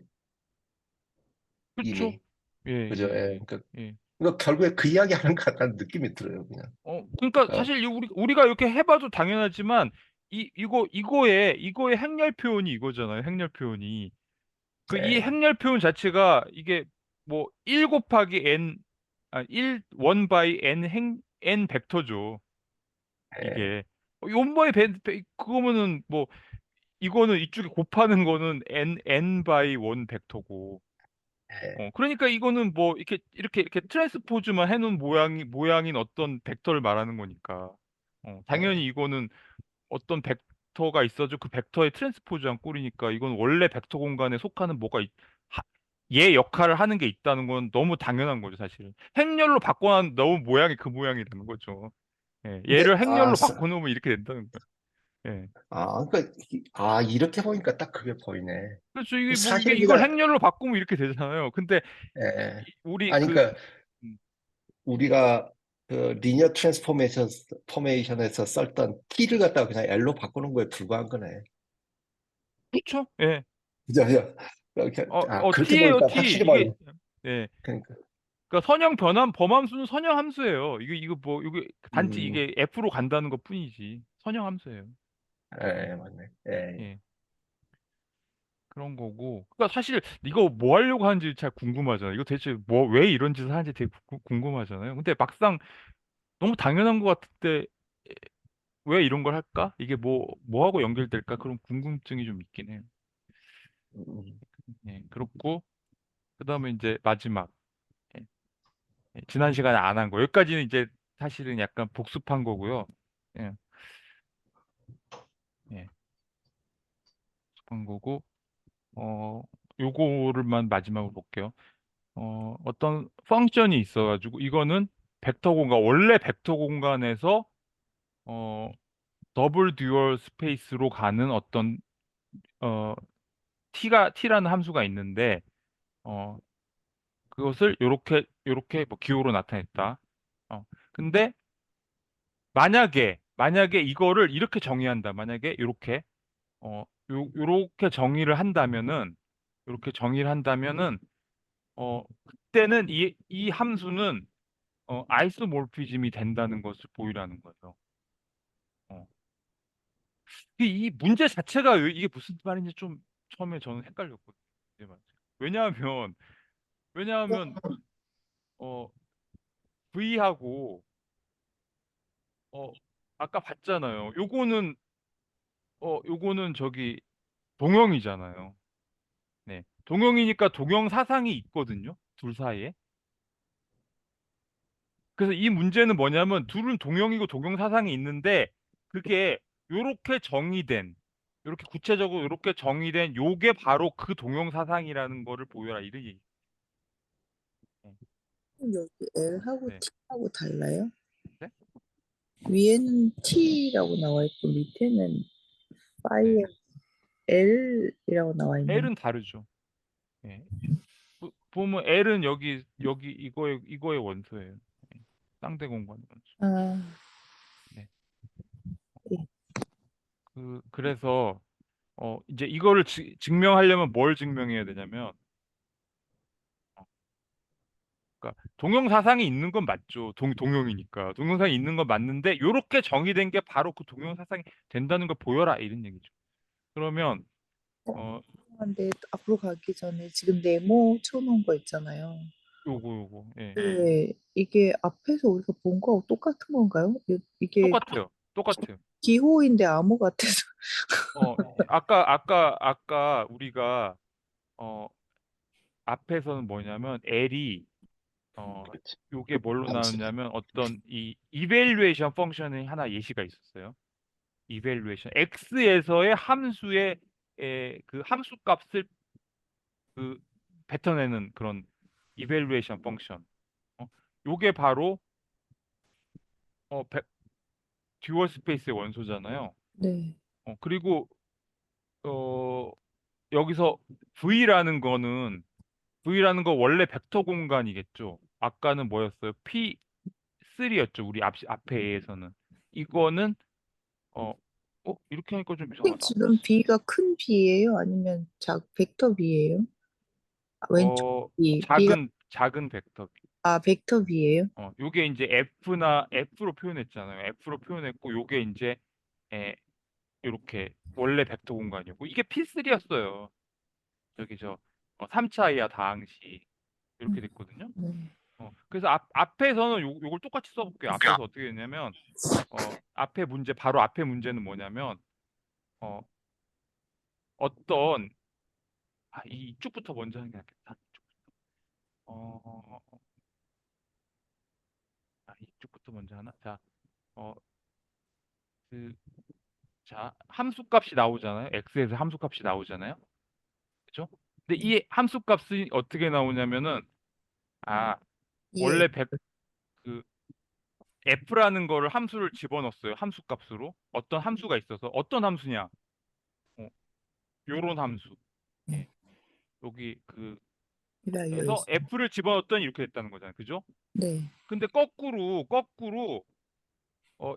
그렇죠? 이미. 예, 그죠? 예. 예, 그러니까, 예, 예. 결국에 그 이야기 하는 것 같다는 느낌이 들어요, 그냥. 그러니까 그러니까, 사실 우리가 이렇게 해봐도 당연하지만 이거의 행렬 표현이 이거잖아요. 행렬 표현이. 그 이 예, 행렬 표현 자체가 이게 뭐 1 곱하기 n 1 바이 n 벡터죠. 예, 이게. 그거면은 뭐 이거는 이쪽에 곱하는 거는 n 바이 1 벡터고. 예, 그러니까 이거는 뭐 이렇게 트랜스포즈만 해놓은 모양인 어떤 벡터를 말하는 거니까. 당연히 예. 이거는 어떤 벡터가 있어도 그 벡터의 트랜스포즈한 꼴이니까 이건 원래 벡터 공간에 속하는 얘 역할을 하는 게 있다는 건 너무 당연한 거죠, 사실은. 행렬로 바꿔놓은 너무 모양이 그 모양이라는 거죠. 예, 근데 얘를 행렬로 바꿔놓으면 이렇게 된다는 거예요. 예. 그러니까 이렇게 보니까 딱 그게 보이네. 그렇죠. 이게 뭐 사실 이걸 그냥 행렬로 바꾸면 이렇게 되잖아요. 근데 예. 우리 아니 그 그러니까 음, 우리가 그 리니어 포메이션에서 썼던 t를 갖다가 그냥 l로 바꾸는 거에 불과한 거네. 그렇죠. 예. 그죠? 그죠? 그렇게 그렇게 t예요, 보니까 t. 확실히 이게 보이네. 예. 그러니까 그러니까 범함수는 선형 함수예요. 이거 뭐 이게 단지 음, 이게 f로 간다는 것뿐이지. 선형 함수예요. 예, 맞네. 예. 예. 그런 거고. 그러니까 사실 이거 뭐 하려고 하는지 잘 궁금하잖아요. 이거 대체 왜 이런 짓을 하는지 되게 궁금하잖아요. 근데 막상 너무 당연한 것 같은데 왜 이런 걸 할까? 이게 뭐하고 연결될까? 그런 궁금증이 좀 있긴 해요. 음, 예, 그렇고 그다음에 이제 마지막. 예, 지난 시간에 안 한 거. 여기까지는 이제 사실은 약간 복습한 거고요. 예, 예, 복습한 거고 요거를만 마지막으로 볼게요. 어떤 펑션이 있어가지고 이거는 원래 벡터 공간에서 어, 더블 듀얼 스페이스로 가는 어떤 어, t라는 함수가 있는데 어, 그것을 요렇게 뭐 기호로 나타냈다. 근데 만약에 이거를 이렇게 정의한다. 만약에 요렇게 정의를 한다면은 그때는 이 함수는 아이소모르피즘이 된다는 것을 보이라는 거죠. 어. 이 문제 자체가 이게 무슨 말인지 좀 처음에 저는 헷갈렸거든요. 이제 맞죠. 왜냐하면 어, V하고 어, 아까 봤잖아요. 요거는 저기 동형이잖아요. 네. 동형이니까 동형 사상이 있거든요. 둘 사이에. 그래서 이 문제는 뭐냐면 둘은 동형이고 동형 사상이 있는데 그게 요렇게 정의된 요렇게 구체적으로 요렇게 정의된 요게 바로 그 동형 사상이라는 거를 보여라 이런 얘기. 네. 여기 L하고 네. T하고 달라요? 네? 위에는 T라고 나와 있고 밑에는 네. 파이에 L이라고 나와 있는. L은 다르죠. 네. 보면 L은 여기 이거의 원소예요. 네. 쌍대 공간 원소. 아, 네. 예. 그래서 이제 이거를 증명하려면 뭘 증명해야 되냐면 그러니까 동형 사상이 있는 건 맞죠. 동형이니까. 동형사상이 있는 건 맞는데 요렇게 정의된 게 바로 그 동형사상이 된다는 걸 보여라 이런 얘기죠. 그러면 어 근데 앞으로 가기 전에 지금 네모 쳐놓은 거 있잖아요. 요거 예. 네, 이게 앞에서 우리가 본 거하고 똑같은 건가요? 이게 똑같아요. 기호인데 암호 같아서. 아까 우리가 어 앞에서는 뭐냐면 L이 그렇지. 요게 뭘로 함수네. 나왔냐면 어떤 이 이벨루에이션 펑션이 하나 예시가 있었어요. 이벨루에이션 x에서의 함수의 그 함수 값을 그 뱉어내는 그런 이벨루에이션 펑션. 요게 바로 어, 베- 듀얼 스페이스의 원소잖아요. 네, 그리고 어, 여기서 V라는 거 원래 벡터 공간이겠죠. 아까는 뭐였어요? P3였죠. 우리 앞에 A에서는. 이거는 어, 이렇게 하니까 좀 이상하다. 지금 B가 큰 B예요? 아니면 벡터 B예요? 왼쪽 B가 작은 벡터. 벡터 B예요? 요게 이제 F로 표현했잖아요. F로 표현했고, 요게 이제, 이렇게, 원래 벡터 공간이었고, 이게 P3였어요. 저기, 3차 이하 다항식. 이렇게 됐거든요. 네. 그래서 앞에서는 요걸 똑같이 써볼게요. 앞에서 어떻게 됐냐면, 바로 앞에 문제는 뭐냐면, 어, 어떤 이쪽부터 먼저 하는 게 낫겠다. 어, 이쪽부터 먼저 하나? 자, 어, 그, 자, 함수값이 나오잖아요. x에서 함수값이 나오잖아요. 그죠? 근데 이 함수값이 어떻게 나오냐면은 아, 예. 원래 그 f라는 거를 함수를 집어넣었어요. 함수값으로. 어떤 함수가 있어서 어떤 함수냐? 요런 함수. 예. 여기 이라요 그래서 있어. f를 집어넣었더니 이렇게 됐다는 거잖아요. 그죠? 네. 근데 거꾸로 어,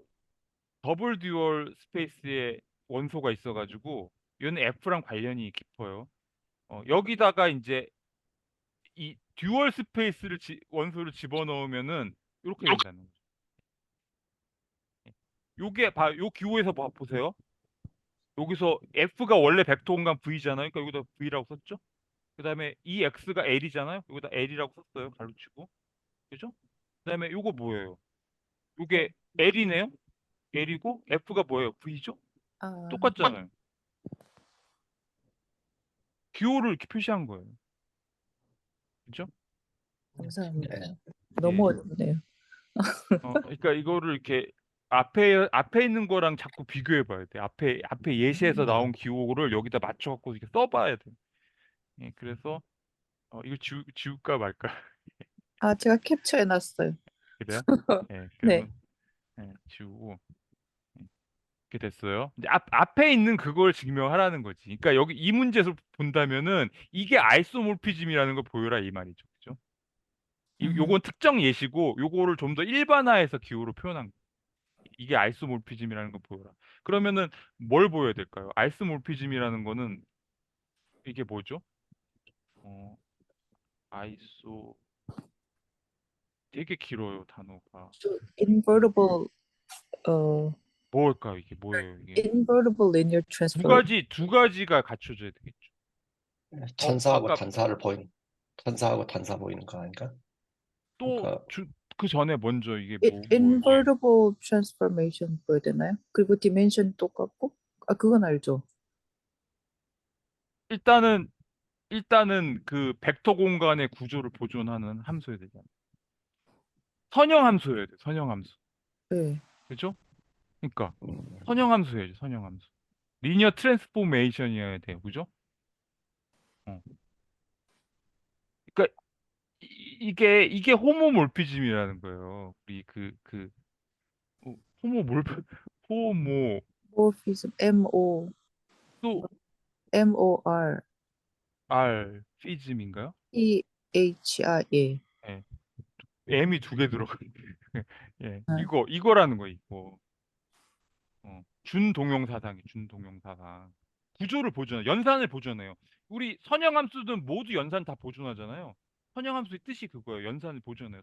더블 듀얼 스페이스에 원소가 있어가지고 얘는 f랑 관련이 깊어요. 여기다가 이제 이 듀얼 스페이스를 원소를 집어넣으면은 이렇게 된다는 거죠. 예. 요 기호에서 보세요. 여기서 f가 원래 벡터 공간 v잖아요. 그러니까 여기다 v라고 썼죠. 그다음에 이 x가 l이잖아요. 여기다 l이라고 썼어요. 가로치고. 그죠? 그다음에 요거 뭐예요? 요게 l이네요. l이고 f가 뭐예요? v죠? 아, 똑같잖아요. 기호를 이렇게 표시한 거예요. 그죠? 감사합니다. 예. 너무 예. 어렵네요. 그러니까 이거를 이렇게 앞에 있는 거랑 자꾸 비교해 봐야 돼. 앞에 예시에서 나온 기호를 여기다 맞춰 갖고 이렇게 써 봐야 돼. 예, 그래서 이거 지울까 말까. 아, 제가 캡처해 놨어요. 그래요? 예, 네. 그러면 지우고 이렇게 됐어요. 이제 앞에 있는 그걸 증명하라는 거지. 그러니까 여기 이 문제에서 본다면은 이게 아이소모피즘이라는 걸 보여라 이 말이죠. 그죠? 요건 특정 예시고 요거를 좀 더 일반화해서 기호로 표현한 거. 이게 아이소모피즘이라는 걸 보여라. 그러면은 뭘 보여야 될까요? 아이소모피즘이라는 거는 이게 뭐죠? 어, 아이소 되게 길어요, 단어가. invertible 어 뭘까요, 이게 뭐예요, 이게? invertible linear transform. 두 가지가 갖춰져야 되겠죠. 천사하고 아까 천사하고 단사 보이는 거 아닌가? 또 그러니까 그 전에 먼저 이게 뭐예요? invertible transformation 보여야 되나요? 그리고 dimension 똑같고 그건 알죠. 일단은 그 벡터 공간의 구조를 보존하는 함수여야 되잖아요. 선형 함수여야 돼, 선형 함수. 네. 그죠? 그러니까 음, 선형 함수여야지, 선형 함수. 리니어 트랜스포메이션이어야 돼요, 그죠? 어. 그러니까 이게 호모몰피즘이라는 거예요. 우리 호모몰 호모 morphism 또 MOR R 피즘인가요? PHR. 예. M이 두 개 들어가. 예. 아, 이거라는 거 이거. 준동용사상이 준동용사상. 구조를 보존해. 연산을 보존해요. 우리 선형함수든 모두 연산 다 보존하잖아요. 선형함수의 뜻이 그거예요. 연산을 보존해요.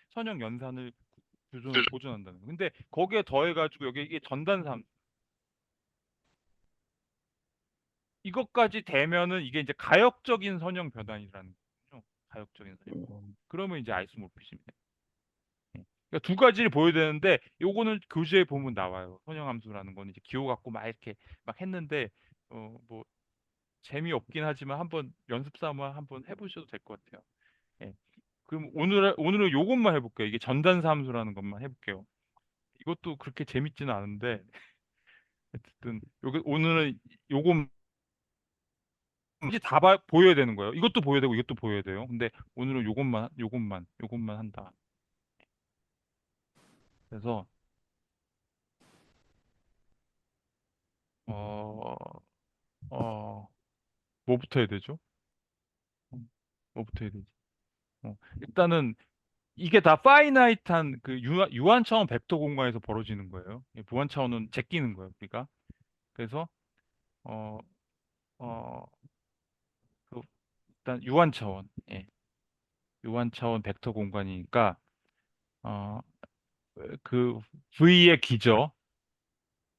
선형 연산을 보존한다는 거. 근데 거기에 더해가지고 여기 이게 전단삼 이것까지 되면은 이게 이제 가역적인 선형 변환이라는 거죠. 가역적인 선형. 그러면 이제 아이소모피즘이 돼요. 예. 그러니까 두 가지를 보여야 되는데 요거는 교재에 보면 나와요. 선형함수라는 거는 이제 기호 갖고 막 이렇게 막 했는데 뭐 재미없긴 하지만 한번 연습 삼아 한번 해보셔도 될 것 같아요. 예. 그럼 오늘은 요것만 해볼게요. 이게 전단사 함수라는 것만 해볼게요. 이것도 그렇게 재밌지는 않은데 어쨌든 오늘은 요것 이제 다 보여야 되는 거예요. 이것도 보여야 되고 이것도 보여야 돼요. 근데 오늘은 요것만 한다. 그래서 어, 어, 뭐부터 해야 되죠? 뭐부터 해야 되지? 일단은 이게 다 파이나이트한 그 유한 차원 벡터 공간에서 벌어지는 거예요. 무한 차원은 제끼는 거예요. 그러니까 그래서 어, 어, 그 일단 유한 차원, 유한 차원 벡터 공간이니까 어, 그 V의 기저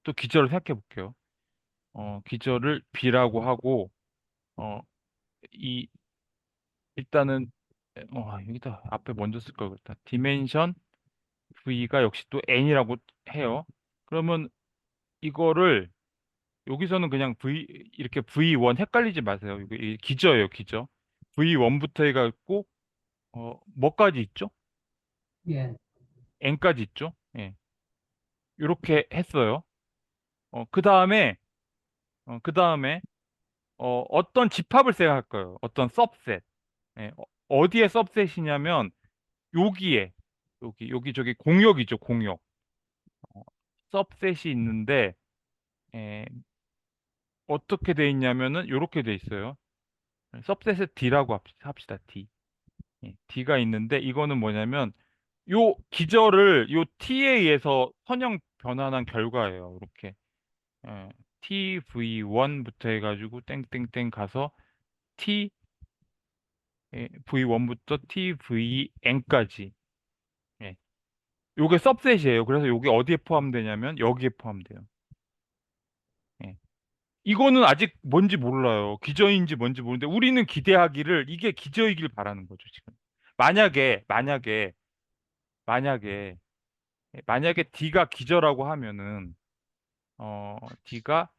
또 기저를 생각해 볼게요. 기저를 B라고 하고 어, 이 일단은 여기다 앞에 먼저 쓸 걸 그랬다. 디멘션 V가 역시 또 N이라고 해요. 그러면 이거를 여기서는 그냥 이렇게 V1 헷갈리지 마세요. 이게 기저예요, 기저. V1부터 해갖고, 뭐까지 있죠? 예. N까지 있죠? 예. 이렇게 했어요. 그 다음에, 어떤 집합을 생각할 거예요. 어떤 서브셋. 예. 어디에 서브셋이냐면, 여기에, 여기, 저기 공역이죠, 공역. 어, 서브셋이 있는데, 예, 어떻게 돼 있냐면은, 이렇게 돼 있어요. 서브셋을 D라고 합시다, D. 예, D가 있는데, 이거는 뭐냐면, 요 기저를 요 T에 의해서 선형 변환한 결과예요. 이렇게. TV1부터 해가지고 땡땡땡 가서 T V1부터 TVN까지. 예. 요게 सब셋이에요. 그래서 요게 어디에 포함되냐면 여기에 포함돼요. 예. 이거는 아직 뭔지 몰라요. 기저인지 뭔지 모르는데 우리는 기대하기를 이게 기저이길 바라는 거죠, 지금. 만약에 만약에 D가 기저라고 하면은 D가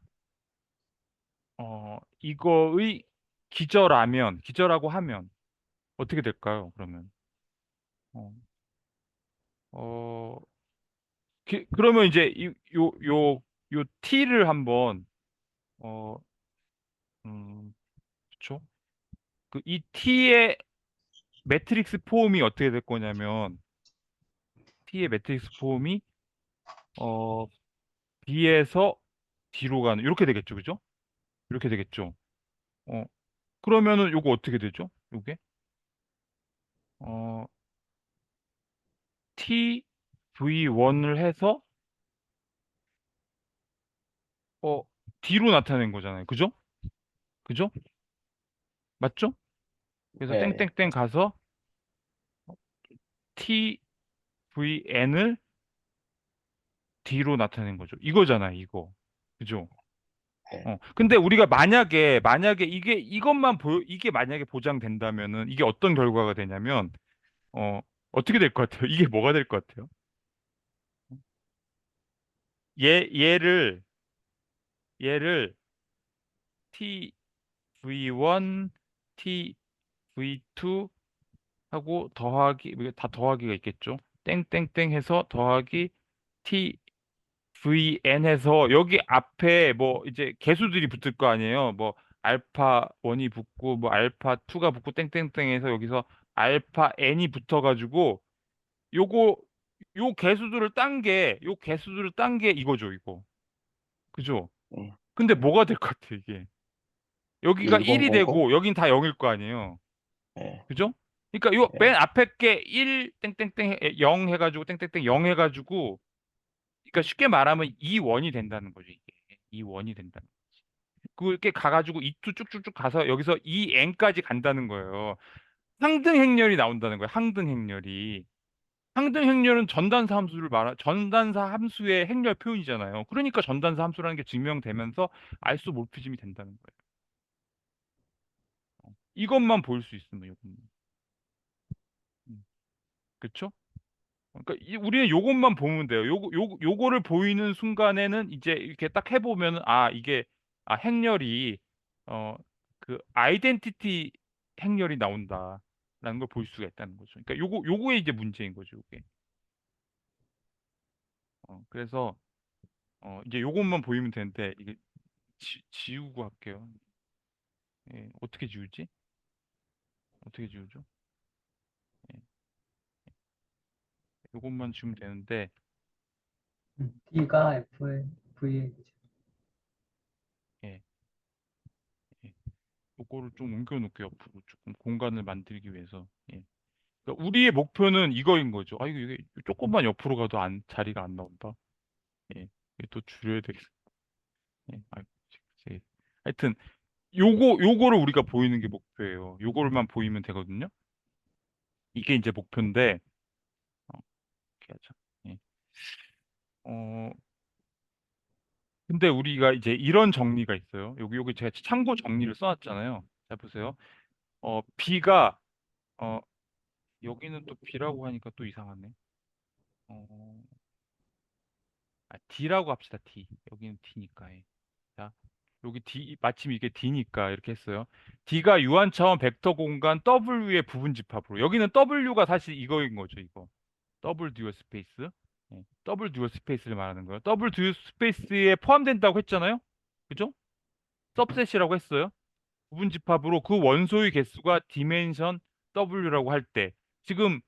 이거의 기저라고 하면 어떻게 될까요? 그러면 어, 어, 그러면 이제 요 T를 한번 어, 그쵸? 이 T의 매트릭스 폼이 어떻게 될 거냐면 T의 매트릭스 폼이 어, B에서 D로 가는 이렇게 되겠죠, 그죠? 이렇게 되겠죠. 어, 그러면은 요거 어떻게 되죠? 요게 어, T V1을 해서 어, D로 나타낸 거잖아요. 그죠? 그죠? 맞죠? 그래서 예, 땡땡땡 가서 TVN을 D로 나타낸 거죠. 이거잖아요, 이거. 그죠? 예. 근데 우리가 만약에 이게 만약에 보장된다면은 이게 어떤 결과가 되냐면, 어, 어떻게 될 것 같아요? 이게 뭐가 될 것 같아요? 얘를 TV1, TV2 하고 더하기, 이게 다 더하기가 있겠죠? 땡땡땡 해서 더하기 TVN 해서 여기 앞에 뭐 이제 개수들이 붙을 거 아니에요? 뭐 알파 1이 붙고 뭐 알파 2가 붙고 땡땡땡 해서 여기서 알파 N이 붙어가지고 요거 요 개수들을 딴 게 이거죠, 이거. 그죠? 음. 근데 뭐가 될 것 같아, 이게? 여기가 1이 1000? 되고 여긴 다 0일 거 아니에요? 예, 그죠? 그러니까 요 맨 예, 앞에 게 1 땡땡땡 0 해가지고 땡땡땡 0 해가지고 그러니까 쉽게 말하면 2원이 된다는 거죠, 이게. 2원이 된다는 거지. 그렇게 가가지고 2투 쭉쭉쭉 가서 여기서 2n까지 간다는 거예요. 항등 행렬이 나온다는 거예요. 항등 행렬이. 항등 행렬은 전단사 함수의 행렬 표현이잖아요. 그러니까 전단사 함수라는 게 증명되면서 아이소모피즘이 된다는 거예요. 이것만 볼 수 있으면 이것만. 그렇죠? 그러니까 우리는 요것만 보면 돼요. 요거를 보이는 순간에는 이제 이렇게 딱 해보면은 이게 행렬이 어 그 아이덴티티 행렬이 나온다라는 걸 볼 수가 있다는 거죠. 그러니까 요거에 이제 문제인 거죠. 요게. 그래서 이제 요것만 보이면 되는데 이게 지우고 할게요. 예, 어떻게 지우지? 어떻게 지우죠? 예, 요것만 지우면 되는데 D가 F의 V의 예, 예. 요거를 좀 옮겨놓을게요. 옆으로 조금 공간을 만들기 위해서. 예. 그러니까 우리의 목표는 이거인 거죠. 이게 조금만 옆으로 가도 자리가 안 나온다. 예. 이게 또 줄여야 되겠어. 예. 하여튼, 요거를 우리가 보이는 게 목표예요. 요거를만 보이면 되거든요. 이게 이제 목표인데, 이렇게 하자. 예. 어, 근데 우리가 이제 이런 정리가 있어요. 여기 제가 참고 정리를 써놨잖아요. 자, 보세요. B가, 어, 여기는 또 B라고 하니까 또 이상하네. D라고 합시다, D. 여기는 D니까. 예. 자, 여기 D, 마침 이게 D니까 이렇게 했어요. D가 유한 차원 벡터 공간 W의 부분 집합으로. 여기는 W가 사실 이거인 거죠, 이거. 더블 듀얼 스페이스. 예, 더블 듀얼 스페이스를 말하는 거예요. 더블 듀얼 스페이스에 포함된다고 했잖아요. 그죠? 서브셋이라고 했어요. 부분 집합으로 그 원소의 개수가 디멘션 W라고 할 때 지금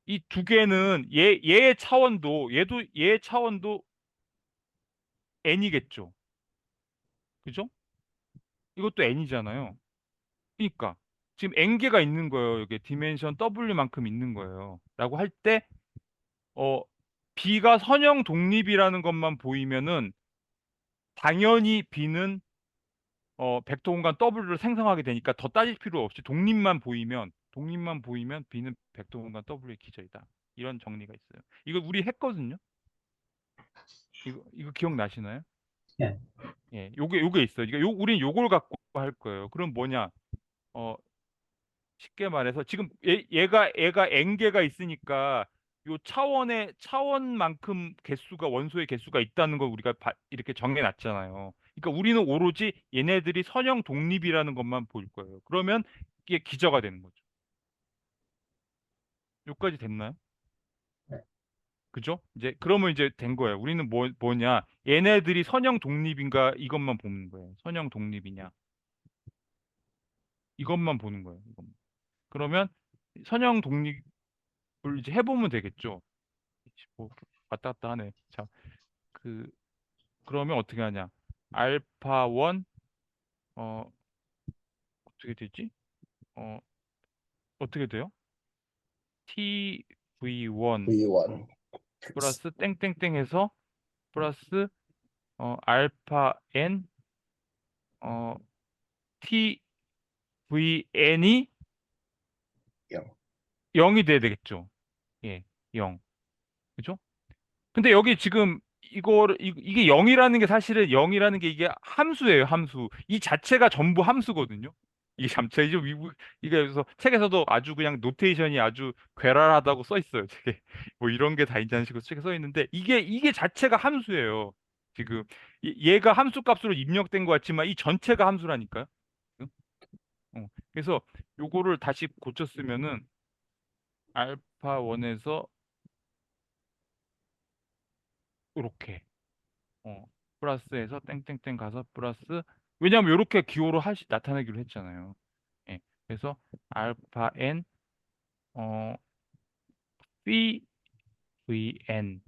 이 두 개는 얘의 차원도 얘의 차원도 n이겠죠. 그죠? 이것도 n이잖아요. 그러니까 지금 n개가 있는 거예요. 여기 디멘션 W만큼 있는 거예요. 라고 할 때 B가 선형 독립이라는 것만 보이면은 당연히 B는 벡터 공간 W를 생성하게 되니까 더 따질 필요 없이 독립만 보이면 B는 벡터 공간 W의 기저이다. 이런 정리가 있어요. 이거 우리 했거든요. 이거 기억나시나요? 예. 예, 요게 있어요. 우린 요걸 갖고 할 거예요. 그럼 뭐냐? 어, 쉽게 말해서 지금 얘가 n개가 있으니까 요 차원만큼 원소의 개수가 있다는 걸 우리가 이렇게 정해놨잖아요. 그러니까 우리는 오로지 얘네들이 선형 독립이라는 것만 볼 거예요. 그러면 이게 기저가 되는 거죠. 여기까지 됐나요? 네. 그죠? 그러면 이제 된 거예요. 우리는 뭐냐? 얘네들이 선형 독립인가 이것만 보는 거예요. 선형 독립이냐? 이것만 보는 거예요. 이것만. 그러면 선형 독립을 이제 해보면 되겠죠. 뭐 왔다 갔다 하네. 자, 그 그러면 어떻게 하냐? 알파 1 어떻게 되지? 어 어떻게 돼요? TV1 V1 플러스 땡땡땡 해서 플러스 알파 n 어 TVn이 0. 0이 돼야 되겠죠. 예, 0. 그죠? 근데 여기 지금 이게 0이라는 게 사실은 0이라는 게 이게 함수예요, 함수. 이 자체가 전부 함수거든요. 이게 잠재죠. 이게 그래서 책에서도 아주 그냥 노테이션이 아주 괴랄하다고 써 있어요. 책에 뭐 이런 게 다 있다는 식으로 책에 써 있는데 이게 자체가 함수예요. 지금 얘가 함수 값으로 입력된 것 같지만 이 전체가 함수라니까요. 응? 그래서 요거를 다시 고쳐 쓰면은 알파 1에서 이렇게 플러스에서 땡땡땡 가서 플러스 왜냐하면 이렇게 기호로 나타내기로 했잖아요. 예. 그래서 알파 n CVn는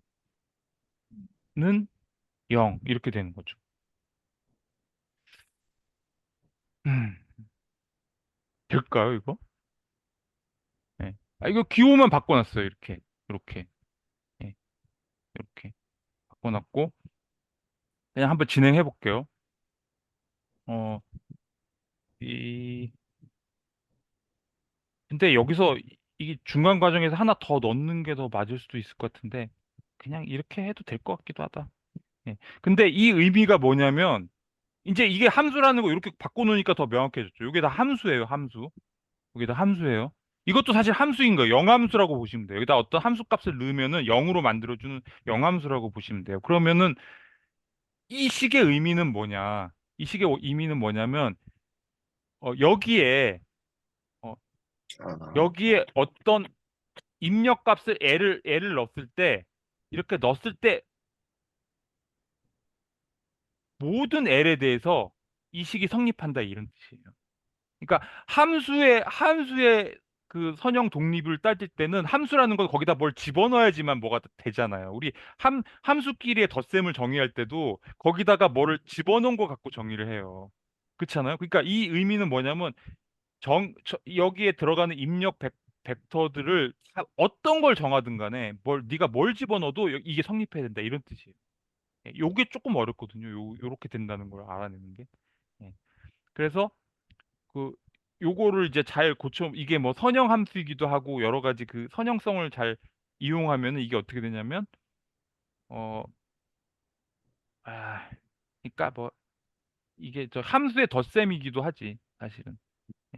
0 이렇게 되는 거죠. 음, 될까요, 이거? 예. 이거 기호만 바꿔놨어요. 이렇게, 예, 이렇게 바꿔놨고 그냥 한번 진행해 볼게요. 어, 이 근데 여기서 이게 중간 과정에서 하나 더 넣는 게 더 맞을 수도 있을 것 같은데 그냥 이렇게 해도 될 것 같기도 하다. 예. 근데 이 의미가 뭐냐면 이제 이게 함수라는 거 이렇게 바꿔놓으니까 더 명확해졌죠. 이게 다 함수예요, 함수. 이게 다 함수예요. 이것도 사실 함수인 거예요. 영함수라고 보시면 돼요. 여기다 어떤 함수 값을 넣으면은 0으로 만들어주는 영함수라고 보시면 돼요. 그러면은 이 식의 의미는 뭐냐? 이 식의 의미는 뭐냐면 여기에 어, 아, 여기에 어떤 입력 값을 L을 넣었을 때 이렇게 넣었을 때 모든 L에 대해서 이 식이 성립한다 이런 뜻이에요. 그러니까 함수의 그 선형 독립을 따질 때는 함수라는 건 거기다 뭘 집어넣어야지만 뭐가 되잖아요. 우리 함수끼리의 덧셈을 정의할 때도 거기다가 뭐를 집어넣은 거 갖고 정의를 해요. 그렇잖아요. 그러니까 이 의미는 뭐냐면 여기에 들어가는 입력 벡터들을 어떤 걸 정하든 간에 네가 뭘 집어넣어도 이게 성립해야 된다 이런 뜻이에요. 예, 요게 조금 어렵거든요. 요렇게 된다는 걸 알아내는 게. 예. 그래서 그 요거를 이제 잘 고쳐 이게 뭐 선형 함수이기도 하고 여러 가지 그 선형성을 잘 이용하면은 이게 어떻게 되냐면 어 그러니까 뭐 이게 저 함수의 덧셈이기도 하지 사실은.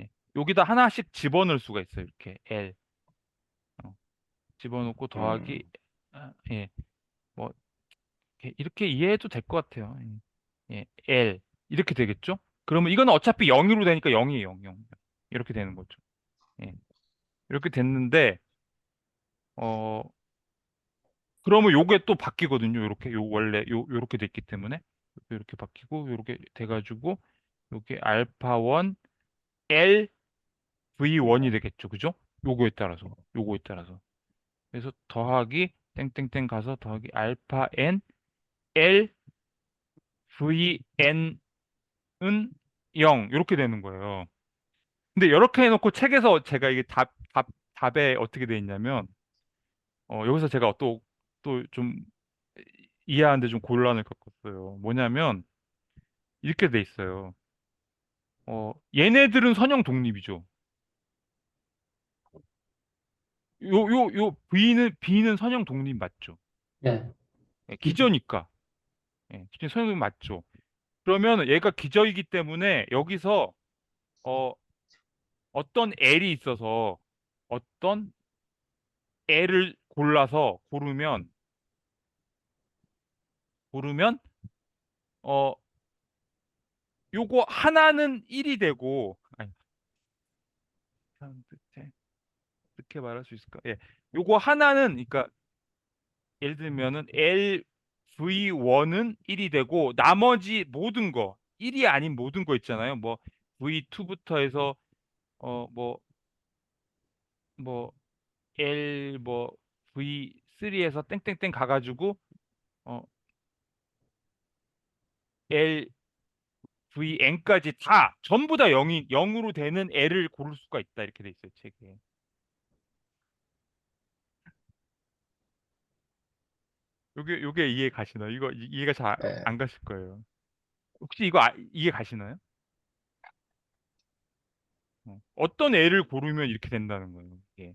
예. 여기다 하나씩 집어넣을 수가 있어요. 이렇게 L 집어넣고 더하기 음, 예. 뭐 이렇게 이해해도 될 것 같아요. 예. 예, L 이렇게 되겠죠? 그러면 이거는 어차피 0으로 되니까 0이에요, 0, 0. 이렇게 되는 거죠. 예, 이렇게 됐는데 어 그러면 요게 또 바뀌거든요. 요렇게 요 원래 요렇게 됐기 때문에 요렇게 바뀌고 요렇게 돼가지고 요게 알파 1 L V1이 되겠죠, 그죠? 요거에 따라서 그래서 더하기 땡땡땡 가서 더하기 알파 N L VN은 0 이렇게 되는 거예요. 근데 이렇게 해놓고 책에서 제가 이게 답에 어떻게 돼 있냐면 여기서 제가 또 좀 이해하는데 좀 곤란을 겪었어요. 뭐냐면 이렇게 돼 있어요. 얘네들은 선형 독립이죠. 요 B는 선형 독립 맞죠? 예. 예, 기저니까. 예, 기저 선형 독립 맞죠? 그러면 얘가 기저이기 때문에 여기서 어, 어떤 L이 있어서 어떤 L을 고르면 어 요거 하나는 1이 되고 아니 참 어떻게 말할 수 있을까? 예. 요거 하나는 그러니까 예를 들면은 LV1은 1이 되고 나머지 모든 거 1이 아닌 모든 거 있잖아요. 뭐 V2부터 해서 뭐 L V3에서 땡땡땡 가가지고 어 LVN까지 다 전부 다 0으로 되는 L을 고를 수가 있다 이렇게 돼 있어요 책에. 요게 이해 가시나요? 이거 이해가 잘 예. 안 가실 거예요. 혹시 이거 이해 가시나요? 어떤 L을 고르면 이렇게 된다는 거예요. 이게.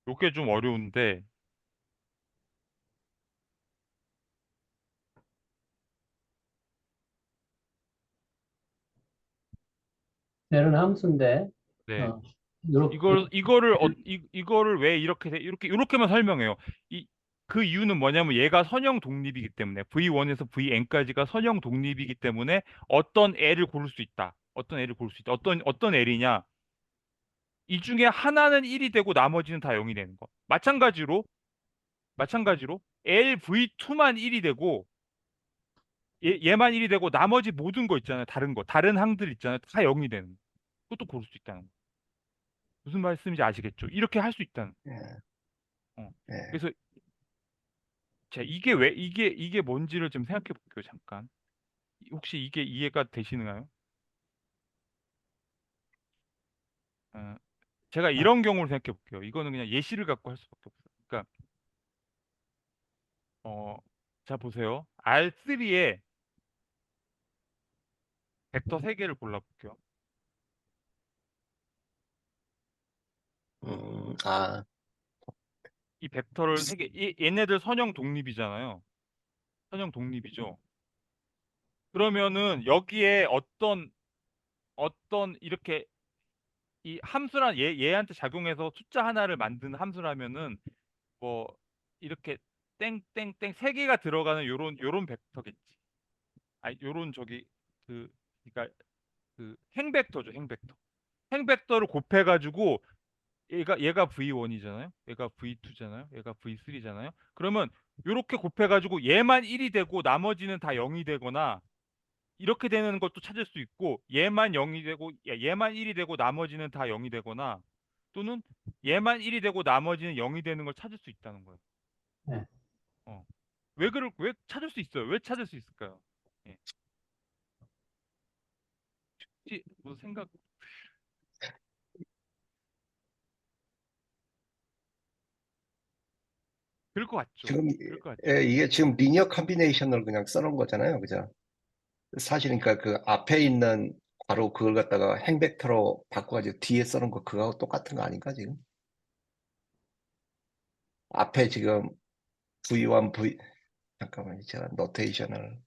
요게 좀 어려운데 L은 함수인데, 네. 어, 요렇게, 이거를 왜 이렇게만 설명해요. 그 이유는 뭐냐면 얘가 선형 독립이기 때문에 V1에서 VN까지가 선형 독립이기 때문에 어떤 L을 고를 수 있다. 어떤 L을 고를 수 있다. 어떤 L이냐? 이 중에 하나는 1이 되고 나머지는 다 0이 되는 거. 마찬가지로 LV2만 1이 되고 얘만 1이 되고 나머지 모든 거 있잖아요. 다른 항들 있잖아요. 다 0이 되는 거. 그것도 고를 수 있다는 거. 무슨 말씀인지 아시겠죠? 이렇게 할 수 있다는 예. 거. 예. 그래서 자, 이게 뭔지를 좀 생각해 볼게요, 잠깐. 혹시 이게 이해가 되시나요? 어, 제가 아, 이런 경우를 생각해 볼게요. 이거는 그냥 예시를 갖고 할 수밖에 없어요. 그러니까 어, 자 보세요. R3에 벡터 3개를 골라 볼게요. 아, 이 벡터를 3개 얘네들 선형 독립이잖아요. 선형 독립이죠. 그러면은 여기에 어떤 이렇게 이 함수란 얘한테 작용해서 숫자 하나를 만드는 함수라면은 뭐 이렇게 땡땡땡 세 개가 들어가는 요런 벡터겠지. 아니 요런 그 그러니까 그 행벡터죠, 행벡터. 행벡터를 곱해 가지고 얘가 V1이잖아요. 얘가 V2잖아요. 얘가 V3잖아요. 그러면 요렇게 곱해 가지고 얘만 1이 되고 나머지는 다 0이 되거나 이렇게 되는 것도 찾을 수 있고 얘만 0이 되고 얘만 1이 되고 나머지는 다 0이 되거나 또는 얘만 1이 되고 나머지는 0이 되는 걸 찾을 수 있다는 거예요. 네. 어. 왜 찾을 수 있어요? 왜 찾을 수 있을까요? 예. 혹시 뭐 생각 그럴 것 같죠? 지금 그럴 것 같죠? 예, 이게 지금 리니어 컨비네이션을 그냥 써놓은 거잖아요. 그죠? 사실 그러니까 그 앞에 있는 바로 그걸 갖다가 행벡터로 바꿔가지고 뒤에 써놓은 거 그거하고 똑같은 거 아닌가 지금? 앞에 지금 V1, 잠깐만요. 제가 노테이션을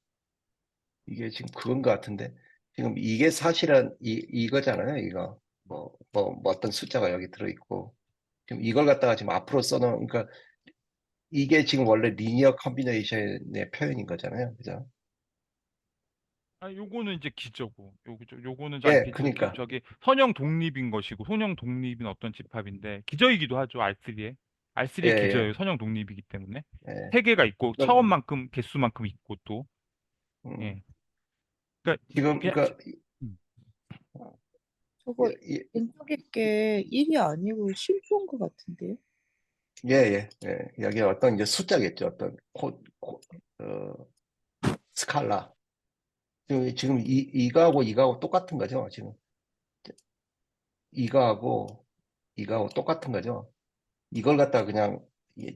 이게 지금 그건 것 같은데 지금 이게 사실은 이거잖아요. 이거. 뭐 어떤 숫자가 여기 들어있고, 지금 이걸 갖다가 지금 앞으로 써놓은, 그러니까 이게 지금 원래 리니어 컨비네이션의 표현인 거잖아요. 그죠? 아, 요거는 이제 기저고, 요거는 예, 저기, 그러니까. 저기 선형 독립인 것이고, 선형 독립인 어떤 집합인데, 기저이기도 하죠, R3에. 예, R3의 기저예요, 예, 선형 독립이기 때문에. 예. 세 개가 있고, 그러니까, 차원만큼, 개수만큼 있고, 또. 음, 예. 그러니까, 지금, 그냥, 그러니까, 음. 저거 왼쪽에 게 1이 아니고 실수인 것 같은데요? 예, 예, 예. 여기 어떤 이제 숫자겠죠. 어떤 스칼라. 지금 이거하고 똑같은 거죠. 지금 이거하고 이거하고 똑같은 거죠. 이걸 갖다가 그냥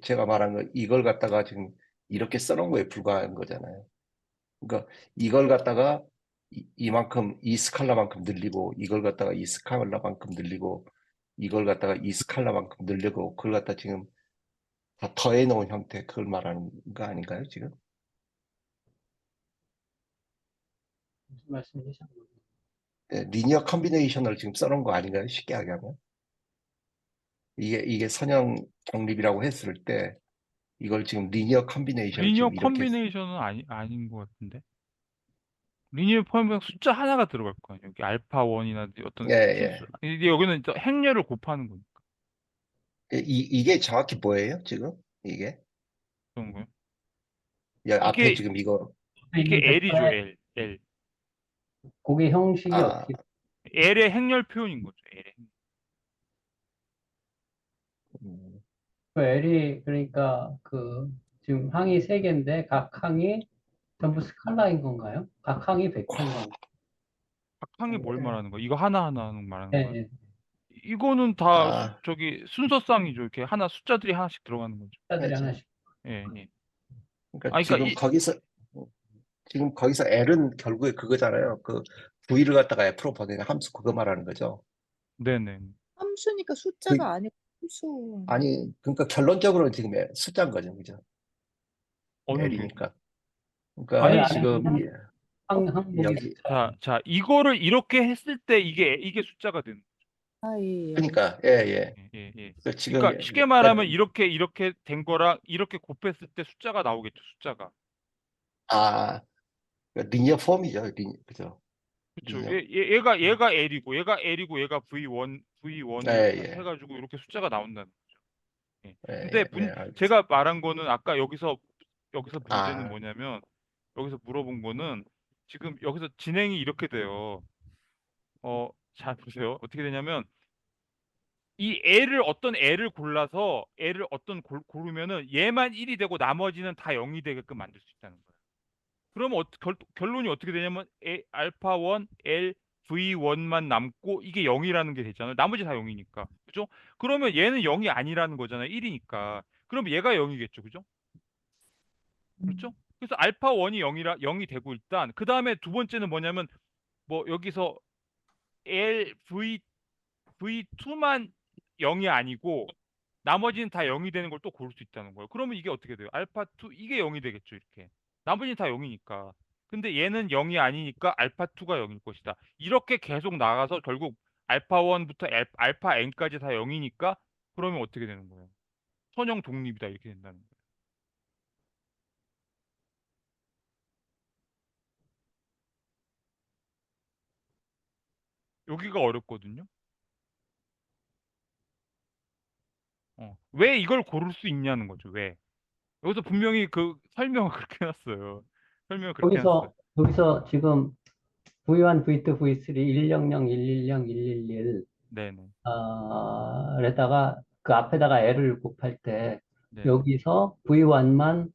제가 말한 거 이걸 갖다가 지금 이렇게 써놓은 거에 불과한 거잖아요. 그러니까 이걸 갖다가 이만큼 이 스칼라만큼 늘리고 이걸 갖다가 이 스칼라만큼 늘리고 이걸 갖다가 이 스칼라만큼 늘리고 그걸 갖다 지금 다 더해 놓은 형태 그걸 말하는 거 아닌가요, 지금? 무슨 말씀이시죠? 예, 리니어 컨비네이션을 지금 써놓은 거 아닌가요? 쉽게 하면. 이게 선형 독립이라고 했을 때 이걸 지금 리니어 컨비네이션을 리니어 지금 이렇게 컨비네이션은 아닌 것 같은데. 리니어 컨비네이션 숫자 하나가 들어갈 거 아니에요. 여기 알파 1이나 어떤 예, 실수, 예. 이게 여기는 또 행렬을 곱하는 거니까. 이게 정확히 뭐예요, 지금? 이게? 그런 거예요. 앞에 이게, 지금 이거 앞에 이게 있는 L이죠, 벡터의 L. 고개 형식이 아, 어떻게 L의 행렬 표현인 거죠, L의. 음, 그 L이 그러니까 그 지금 항이 세 개인데 각 항이 전부 스칼라인 건가요? 각 항이 벡터인 건가요? 각 항이 뭘 말하는 거야? 이거 하나하나 말하는 예, 거야? 예. 이거는 다 아, 저기 순서상이죠. 이렇게 하나 숫자들이 하나씩 들어가는 거죠. 숫자들이 그렇죠. 하나씩. 예, 예. 그러니까 아, 그러니까 지금 거기서 L은 결국에 그거잖아요. 그 V를 갖다가 F로 보내는 함수 그거 말하는 거죠. 네네. 함수니까 그, 숫자가 아니고 함수. 아니, 그러니까 결론적으로는 지금 숫자인 거죠, 그죠? 어느 게? L이니까. L 그러니까 아니, 안에 지금 항목이 여기 자, 이거를 이렇게 했을 때 이게 숫자가 되는 아, 예, 예, 그러니까 예. 거예요. 예, 예. 그 지금 그러니까 쉽게 말하면 이렇게 된 거랑 이렇게 곱했을 때 숫자가 나오겠죠, 숫자가. 아, 리니어 폼이죠, 그죠? 그렇죠. 리니어. 얘가 L이고 얘가 예, V1을 예, 해가지고 이렇게 숫자가 나온다는 거죠. 예. 근데 알겠습니다. 제가 말한 거는 아까 여기서 문제는 아, 뭐냐면 여기서 물어본 거는 지금 여기서 진행이 이렇게 돼요. 잘 보세요. 어떻게 되냐면 이 어떤 애를 골라서 애를 고르면은 얘만 1이 되고 나머지는 다 0이 되게끔 만들 수 있다는 거예요. 그러면 결론이 어떻게 되냐면 알파 1, L, V1만 남고 이게 0이라는 게 되잖아요. 나머지 다 0이니까. 그죠? 그러면 얘는 0이 아니라는 거잖아요. 1이니까. 그럼 얘가 0이겠죠. 그죠? 그렇죠? 그래서 알파 1이 0이 되고 일단 그다음에 두 번째는 뭐냐면 뭐 여기서 V2만 0이 아니고 나머지는 다 0이 되는 걸 또 고를 수 있다는 거예요. 그러면 이게 어떻게 돼요? 알파 2 이게 0이 되겠죠, 이렇게. 나머지는 다 0이니까. 근데 얘는 0이 아니니까 알파 2가 0일 것이다. 이렇게 계속 나가서 결국 알파 1부터 알파 n까지 다 0이니까 그러면 어떻게 되는 거예요? 선형 독립이다 이렇게 된다는 거예요. 여기가 어렵거든요. 왜 이걸 고를 수 있냐는 거죠. 왜? 여기서 분명히 그 설명을 그렇게 해놨어요. 설명을 그렇게 해놨어요. 여기서 지금 V1, V2, V3, 100, 110, 111 네네. 에다가 그 앞에다가 L을 곱할 때 네네. 여기서 V1만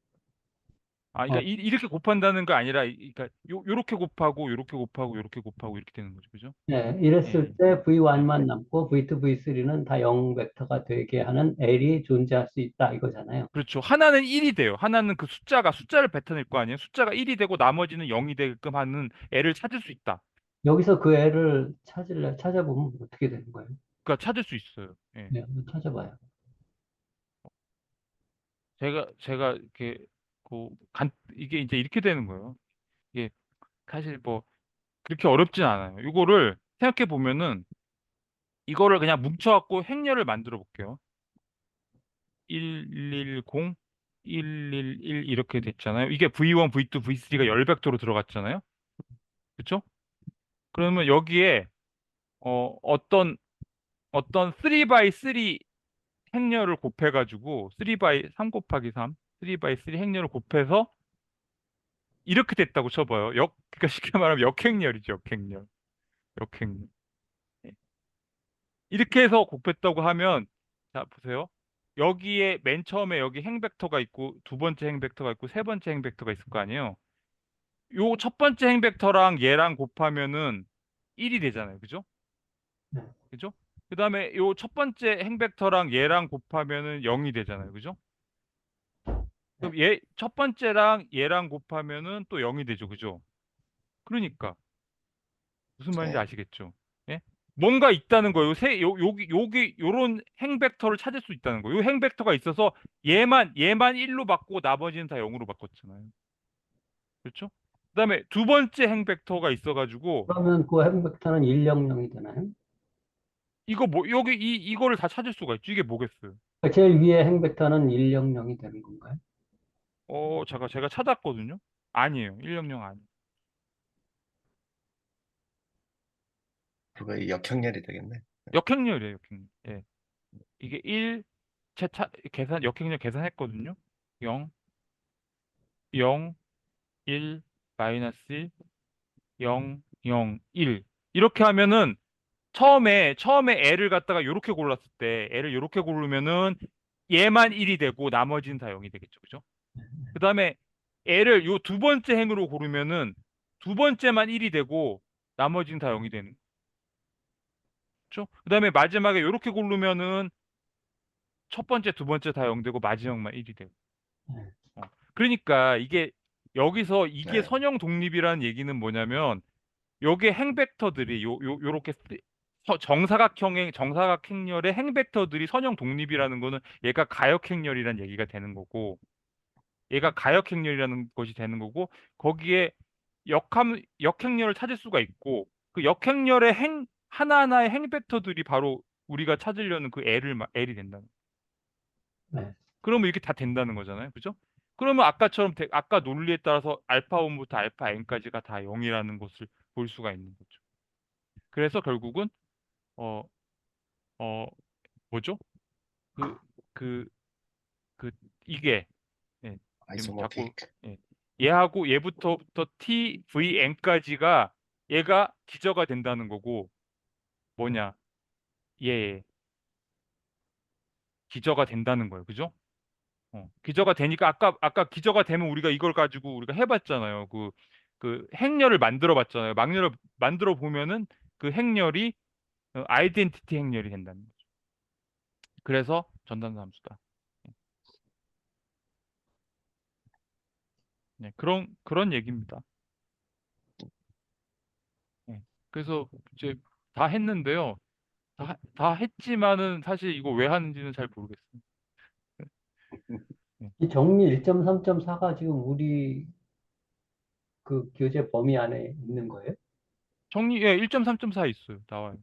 그러니까 이렇게 곱한다는 거 아니라, 그러니까 요렇게 곱하고, 요렇게 곱하고, 요렇게 곱하고, 이렇게 되는 거죠. 그죠? 이랬을 예, 때 예. V1만 남고 V2, V3는 다 0 벡터가 되게 하는 L이 존재할 수 있다 이거잖아요. 그렇죠. 하나는 1이 돼요. 하나는 그 숫자를 뱉어낼 거 아니에요. 숫자가 1이 되고 나머지는 0이 되게끔 하는 애를 찾을 수 있다. 여기서 그 L을 찾아보면 어떻게 되는 거예요? 그러니까 찾을 수 있어요. 예. 네, 한번 찾아봐요. 제가 이렇게, 이게 이제 이렇게 되는 거예요. 이게 사실 뭐, 그렇게 어렵진 않아요. 이거를 생각해 보면은, 이거를 그냥 뭉쳐갖고 행렬을 만들어 볼게요. 110, 111 이렇게 됐잖아요. 이게 V1, V2, V3가 열벡터로 들어갔잖아요. 그렇죠? 그러면 여기에 어떤 3x3 행렬을 곱해가지고 3 곱하기 3, 3x3 행렬을 곱해서 이렇게 됐다고 쳐봐요. 그러니까 쉽게 말하면 역행렬이죠, 역행렬. 역행렬. 예. 이렇게 해서 곱했다고 하면, 자, 보세요. 여기에 맨 처음에 여기 행벡터가 있고, 두 번째 행벡터가 있고, 세 번째 행벡터가 있을 거 아니에요. 요 첫 번째 행벡터랑 얘랑 곱하면은 1이 되잖아요. 그죠? 네. 그죠? 그 다음에 요 첫 번째 행벡터랑 얘랑 곱하면은 0이 되잖아요. 그죠? 그럼 첫 번째랑 얘랑 곱하면은 또 0이 되죠. 그죠? 그러니까, 무슨 말인지 네. 아시겠죠? 예? 뭔가 있다는 거예요. 여기, 요런 행벡터를 찾을 수 있다는 거예요. 요 행벡터가 있어서 얘만 1로 바꾸고 나머지는 다 0으로 바꿨잖아요. 그렇죠? 그다음에 두 번째 행벡터가 있어가지고, 그러면 그 행벡터는 100이 되나요? 이거 뭐, 여기 이거를 다 찾을 수가 있죠. 이게 뭐겠어요? 그러니까 제일 위에 행벡터는 100이 되는 건가요? 제가 찾았거든요. 아니에요. 100 아니에요. 그거 역행렬이 되겠네. 역행렬이에요, 역행렬. 예. 이게 1, 역행렬 계산했거든요. 0, 0, 1, 마이너스 1, 0, 0, 1. 이렇게 하면은 처음에 L을 갖다가 요렇게 골랐을 때 L을 요렇게 고르면은 얘만 1이 되고 나머지는 다 0이 되겠죠. 그죠? 그다음에 L을 요 두 번째 행으로 고르면은 두 번째만 1이 되고 나머지는 다 0이 되는 거죠. 그다음에 마지막에 요렇게 고르면은 첫 번째, 두 번째 다 0 되고 마지막만 1이 되고. 네. 그러니까 여기서 이게 네. 선형 독립이라는 얘기는 뭐냐면 요게 행벡터들이 요렇게 정사각행렬의 행벡터들이 선형 독립이라는 거는 얘가 가역행렬이라는 얘기가 되는 거고, 얘가 가역행렬이라는 것이 되는 거고, 거기에 역행렬을 찾을 수가 있고, 그 역행렬의 하나하나의 행벡터들이 바로 우리가 찾으려는 그 L이 된다는 거예요. 네. 그러면 이렇게 다 된다는 거잖아요. 그죠? 그러면 아까처럼 아까 논리에 따라서 알파 1부터 알파 n까지가 다 0이라는 것을 볼 수가 있는 거죠. 그래서 결국은 어, 어, 뭐죠? 그, 그, 그, 이게, 예, 지금 자꾸, 아이소모픽. 예, 얘부터 t, v, n까지가 얘가 기저가 된다는 거고, 뭐냐, 얘 기저가 된다는 거예요. 그죠? 기저가 되니까 아까 기저가 되면 우리가 이걸 가지고 우리가 해봤잖아요. 그 행렬을 만들어 봤잖아요. 막렬을 만들어 보면은 그 행렬이 아이덴티티 행렬이 된다는 거죠. 그래서 전단사 함수다. 네, 그런 얘기입니다. 네, 그래서 이제 다 했는데요. 다 했지만은 사실 이거 왜 하는지는 잘 모르겠어요. 네. 이 정리 1.3.4가 지금 우리 그 교재 범위 안에 있는 거예요? 예, 1.3.4 있어요. 나와요.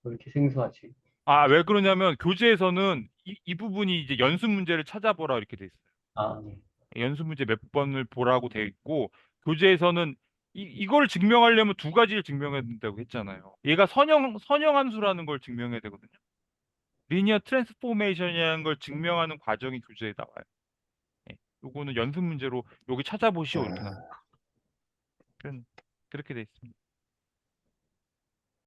왜 이렇게 생소하지? 왜 그러냐면 교재에서는 이 부분이 이제 연습 문제를 찾아보라 이렇게 돼 있어요. 아, 네. 연습 문제 몇 번을 보라고 돼 있고, 교재에서는 이걸 증명하려면 두 가지를 증명해야 된다고 했잖아요. 얘가 선형 함수라는 걸 증명해야 되거든요. 리니어 트랜스포메이션이라는 걸 증명하는 과정이 교재에 나와요. 예. 요거는 연습 문제로 여기 찾아보시오 이렇게 나와요. 어, 그렇게 돼 있습니다.